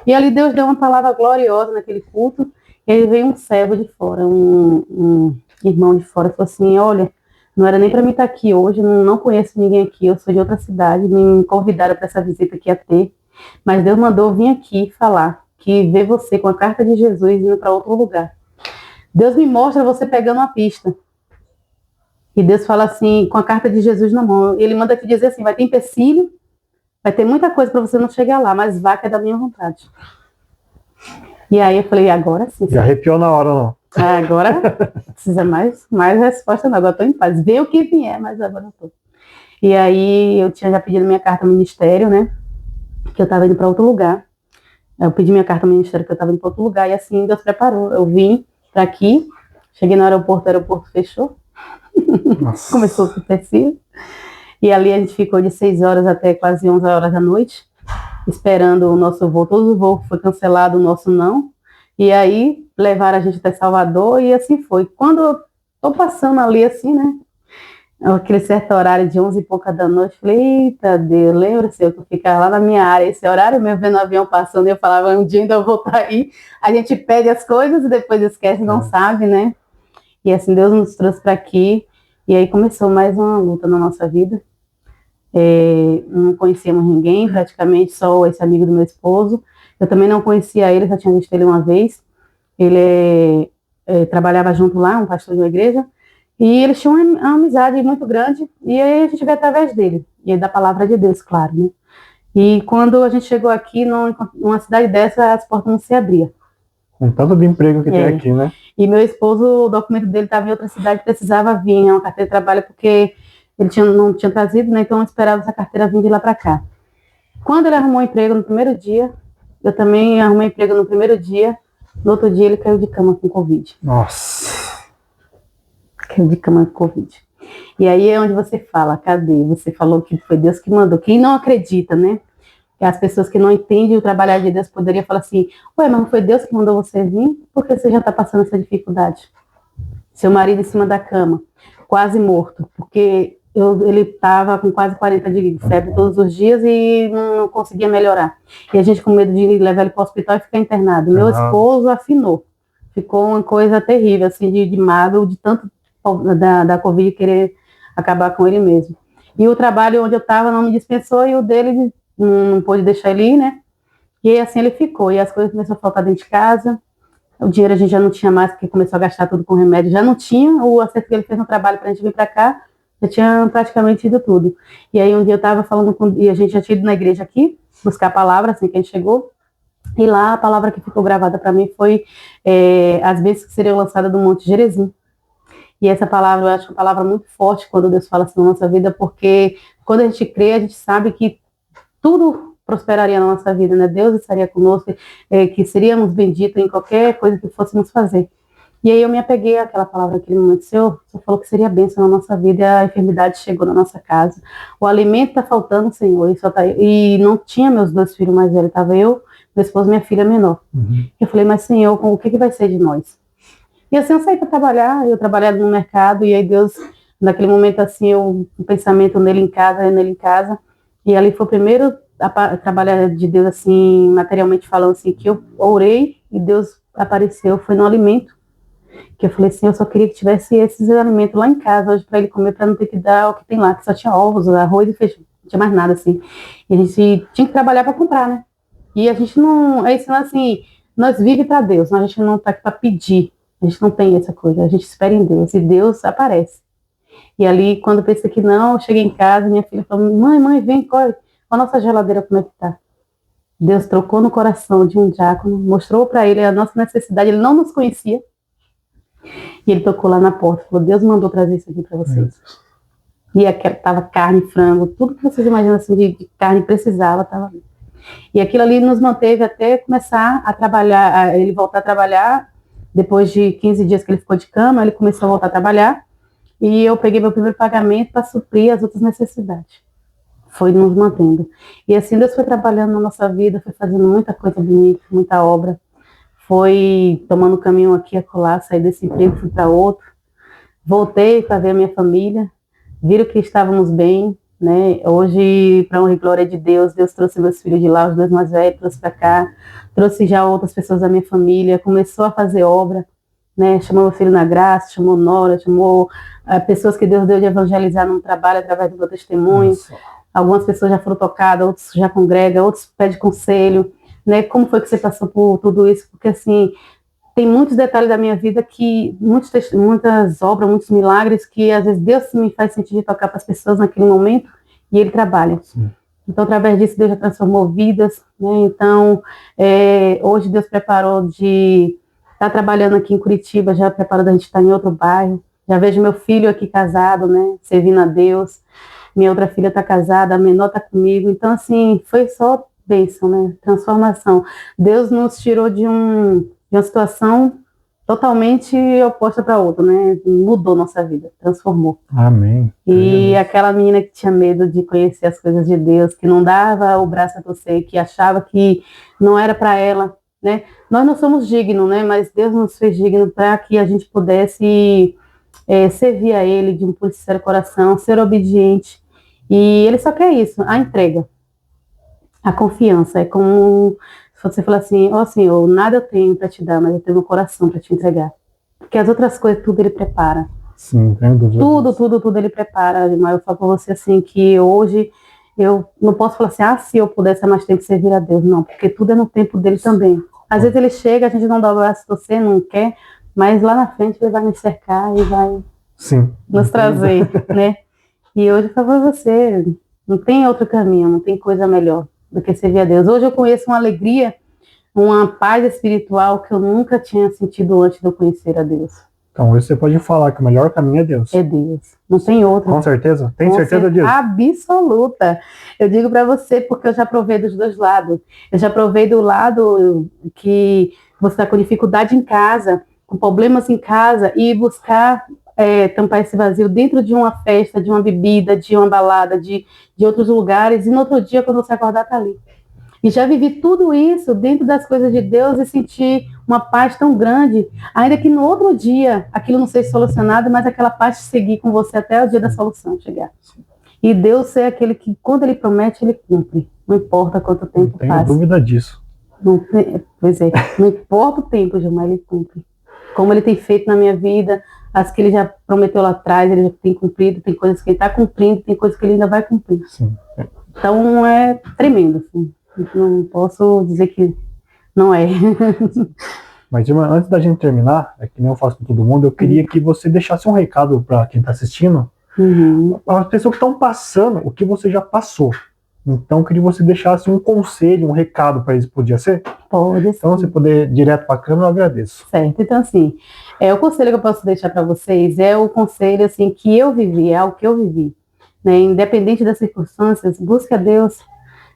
E ali Deus deu uma palavra gloriosa naquele culto, e aí veio um servo de fora, um irmão de fora, falou assim, olha, não era nem para mim estar aqui hoje, não conheço ninguém aqui, eu sou de outra cidade, me convidaram para essa visita que ia ter, mas Deus mandou vir aqui falar, que vê você com a carta de Jesus indo para outro lugar. Deus me mostra você pegando uma pista. E Deus fala assim, com a carta de Jesus na mão, ele manda te dizer assim, vai ter empecilho, vai ter muita coisa para você não chegar lá, mas vá que é da minha vontade. E aí eu falei, agora sim. Já arrepiou na hora, não? Agora precisa mais resposta não, agora estou em paz. Vê o que vier, mas agora não estou. E aí eu tinha já pedido minha carta ao ministério, né? Que eu estava indo para outro lugar. Eu pedi minha carta ao ministério que eu estava indo para outro lugar e assim Deus preparou. Eu vim para aqui, cheguei no aeroporto, o aeroporto fechou. Começou o empecilho. E ali a gente ficou de 6 horas até quase 11 horas da noite, esperando o nosso voo. Todo o voo foi cancelado, o nosso não. E aí levaram a gente até Salvador e assim foi. Quando eu tô passando ali assim, né, aquele certo horário de 11 e pouca da noite, falei, eita Deus, lembra-se eu ficava lá na minha área, esse horário mesmo, vendo o avião passando, e eu falava, um dia ainda eu vou estar aí. A gente pede as coisas e depois esquece, não sabe, né? E assim, Deus nos trouxe para aqui, e aí começou mais uma luta na nossa vida. Não conhecíamos ninguém, praticamente só esse amigo do meu esposo. Eu também não conhecia ele, só tinha visto ele uma vez. Ele trabalhava junto lá, um pastor de uma igreja, e eles tinham uma amizade muito grande, e aí a gente veio através dele, e da palavra de Deus, claro, né? E quando a gente chegou aqui, numa cidade dessa, as portas não se abriam. Com tanto de emprego que tem aqui, né? E meu esposo, o documento dele estava em outra cidade, precisava vir, uma carteira de trabalho, porque ele não tinha trazido, né? Então eu esperava essa carteira vir de lá para cá. Quando ele arrumou emprego no primeiro dia, eu também arrumei emprego no primeiro dia, no outro dia ele caiu de cama com Covid. Nossa. Caiu de cama com Covid. E aí é onde você fala, cadê? Você falou que foi Deus que mandou. Quem não acredita, né? As pessoas que não entendem o trabalhar de Deus poderiam falar assim, ué, mas não foi Deus que mandou você vir? Por que você já está passando essa dificuldade? Seu marido em cima da cama, quase morto, porque ele estava com quase 40 de febre todos os dias e não conseguia melhorar. E a gente com medo de levar ele para o hospital e ficar internado. Meu esposo afinou. Ficou uma coisa terrível, assim, de magro, de tanto da Covid querer acabar com ele mesmo. E o trabalho onde eu estava não me dispensou e o dele não pôde deixar ele ir, né? E assim ele ficou. E as coisas começaram a faltar dentro de casa. O dinheiro a gente já não tinha mais, porque começou a gastar tudo com remédio. Já não tinha. O acerto que ele fez no trabalho para a gente vir para cá, já tinha praticamente ido tudo. E aí um dia eu estava falando e a gente já tinha ido na igreja aqui, buscar a palavra, assim que a gente chegou. E lá a palavra que ficou gravada para mim foi as bênçãos que seriam lançadas do Monte Gerezim. E essa palavra, eu acho uma palavra muito forte quando Deus fala assim na nossa vida, porque quando a gente crê, a gente sabe que tudo prosperaria na nossa vida, né? Deus estaria conosco, que seríamos benditos em qualquer coisa que fôssemos fazer. E aí eu me apeguei àquela palavra naquele momento. O Senhor falou que seria bênção na nossa vida, e a enfermidade chegou na nossa casa. O alimento está faltando, Senhor, e não tinha meus 2 filhos mais velhos, estava eu, meu esposo e minha filha menor. Eu falei, mas Senhor, o que vai ser de nós? E assim eu saí para trabalhar, eu trabalhava no mercado, e aí Deus, naquele momento assim, o pensamento nele em casa, e ali foi o primeiro a trabalhar de Deus assim, materialmente falando assim, que eu orei e Deus apareceu, foi no alimento, que eu falei assim, eu só queria que tivesse esses alimentos lá em casa hoje para ele comer, para não ter que dar o que tem lá, que só tinha ovos, arroz e feijão, não tinha mais nada assim. E a gente tinha que trabalhar para comprar, né? E a gente não, é isso assim, nós vivemos para Deus, a gente não está aqui para pedir, a gente não tem essa coisa, a gente espera em Deus, e Deus aparece. E ali, quando eu pensei que não, eu cheguei em casa, minha filha falou, mãe, vem, corre, a nossa geladeira como é que tá? Deus trocou no coração de um diácono, mostrou para ele a nossa necessidade, ele não nos conhecia, e ele tocou lá na porta, falou, Deus mandou trazer isso aqui para vocês. E aquela tava carne, frango, tudo que vocês imaginam assim de carne precisava, tava ali. E aquilo ali nos manteve até começar a trabalhar, ele voltar a trabalhar. Depois de 15 dias que ele ficou de cama, ele começou a voltar a trabalhar, e eu peguei meu primeiro pagamento para suprir as outras necessidades. Foi nos mantendo. E assim Deus foi trabalhando na nossa vida, foi fazendo muita coisa bonita, muita obra, foi tomando caminho aqui e acolá, saí desse emprego, fui para outro, voltei para ver a minha família, viram que estávamos bem, né? Hoje, para honra e glória de Deus, Deus trouxe meus filhos de lá, os 2 mais velhos, trouxe para cá, trouxe já outras pessoas da minha família, começou a fazer obra, né? Chamou meu filho na graça, chamou Nora, chamou pessoas que Deus deu de evangelizar no trabalho através do meu testemunho. Nossa. Algumas pessoas já foram tocadas, outros já congregam, outros pedem conselho, né? Como foi que você passou por tudo isso? Porque assim, tem muitos detalhes da minha vida que, muitas obras, muitos milagres que às vezes Deus me faz sentir de tocar para as pessoas naquele momento e Ele trabalha. Sim. Então, através disso, Deus já transformou vidas, né? Então, hoje Deus preparou de estar trabalhando aqui em Curitiba, já preparou da gente estar em outro bairro. Já vejo meu filho aqui casado, né? Servindo a Deus. Minha outra filha está casada, a menor está comigo. Então, assim, foi só bênção, né? Transformação. Deus nos tirou de uma situação totalmente oposta para outra, né? Mudou nossa vida, transformou. Amém. E aquela menina que tinha medo de conhecer as coisas de Deus, que não dava o braço a torcer, que achava que não era para ela, né? Nós não somos dignos, né? Mas Deus nos fez dignos para que a gente pudesse servir a Ele de um puro e sincero coração, ser obediente. E Ele só quer isso, a entrega, a confiança. É como se você falar assim, ó Senhor, nada eu tenho para te dar, mas eu tenho meu coração para te entregar. Porque as outras coisas, tudo Ele prepara. Sim, sem dúvida. Tudo Ele prepara. Mas eu falo para você assim, que hoje Eu não posso falar assim, se eu pudesse há mais tempo servir a Deus. Não, porque tudo é no tempo dele também. Às vezes ele chega, a gente não dá o braço a torcer, não quer, mas lá na frente ele vai nos cercar e vai nos trazer, né? E hoje eu falo pra você, não tem outro caminho, não tem coisa melhor do que servir a Deus. Hoje eu conheço uma alegria, uma paz espiritual que eu nunca tinha sentido antes de eu conhecer a Deus. Então hoje você pode falar que o melhor caminho é Deus. É Deus, não tem outro. Com certeza? Tem certeza disso? Absoluta. Eu digo para você porque eu já provei dos dois lados. Eu já provei do lado que você está com dificuldade em casa, com problemas em casa, e buscar tampar esse vazio dentro de uma festa, de uma bebida, de uma balada, de outros lugares, e no outro dia, quando você acordar, tá ali. E já vivi tudo isso dentro das coisas de Deus e senti uma paz tão grande, ainda que no outro dia aquilo não seja solucionado, mas aquela paz seguir com você até o dia da solução chegar. E Deus é aquele que, quando Ele promete, Ele cumpre. Não importa quanto tempo passa. Não tenho dúvida disso. Pois é, não importa o tempo, Gilmar, Ele cumpre. Como Ele tem feito na minha vida, as que Ele já prometeu lá atrás, Ele já tem cumprido, tem coisas que Ele está cumprindo, tem coisas que Ele ainda vai cumprir. Sim. Então é tremendo, assim. Não posso dizer que não é. Mas, Irmã, antes da gente terminar, é que nem eu faço com todo mundo, eu queria que você deixasse um recado para quem está assistindo, as pessoas que estão passando o que você já passou. Então, eu queria que você deixasse um conselho, um recado para eles, podia ser? Pode. Então, se puder direto para a câmera, eu agradeço. Certo, então assim, o conselho que eu posso deixar para vocês é o conselho assim, que eu vivi, é algo que eu vivi. Né? Independente das circunstâncias, busque a Deus.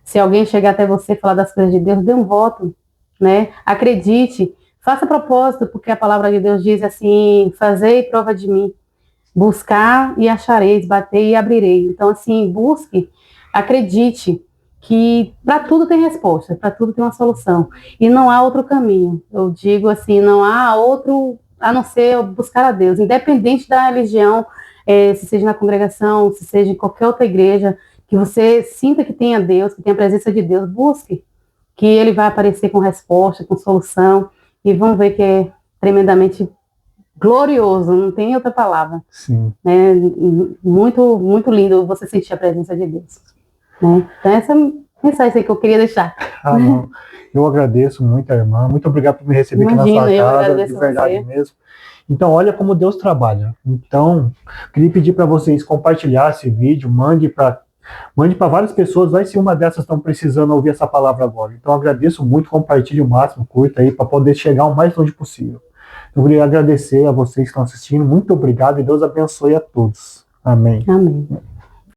Se alguém chegar até você e falar das coisas de Deus, dê um voto, né? Acredite, faça propósito, porque a palavra de Deus diz assim, fazei prova de mim, buscar e achareis, bater e abrirei. Então assim, busque, acredite que para tudo tem resposta, para tudo tem uma solução. E não há outro caminho. Eu digo assim, não há outro a não ser buscar a Deus, independente da religião, se seja na congregação, se seja em qualquer outra igreja, que você sinta que tenha Deus, que tenha a presença de Deus, busque, que Ele vai aparecer com resposta, com solução, e vão ver que é tremendamente glorioso, não tem outra palavra. Sim. Né? Muito, muito lindo você sentir a presença de Deus. Né? Então essa mensagem que eu queria deixar. Não. Eu agradeço muito, irmã, muito obrigado por me receber aqui na sua casa, de verdade mesmo. Então, olha como Deus trabalha. Então, queria pedir para vocês compartilhar esse vídeo, mande para várias pessoas, vai se uma dessas estão precisando ouvir essa palavra agora. Então, agradeço muito, compartilhe o máximo, curta aí, para poder chegar o mais longe possível. Eu queria agradecer a vocês que estão assistindo, muito obrigado e Deus abençoe a todos. Amém. Amém.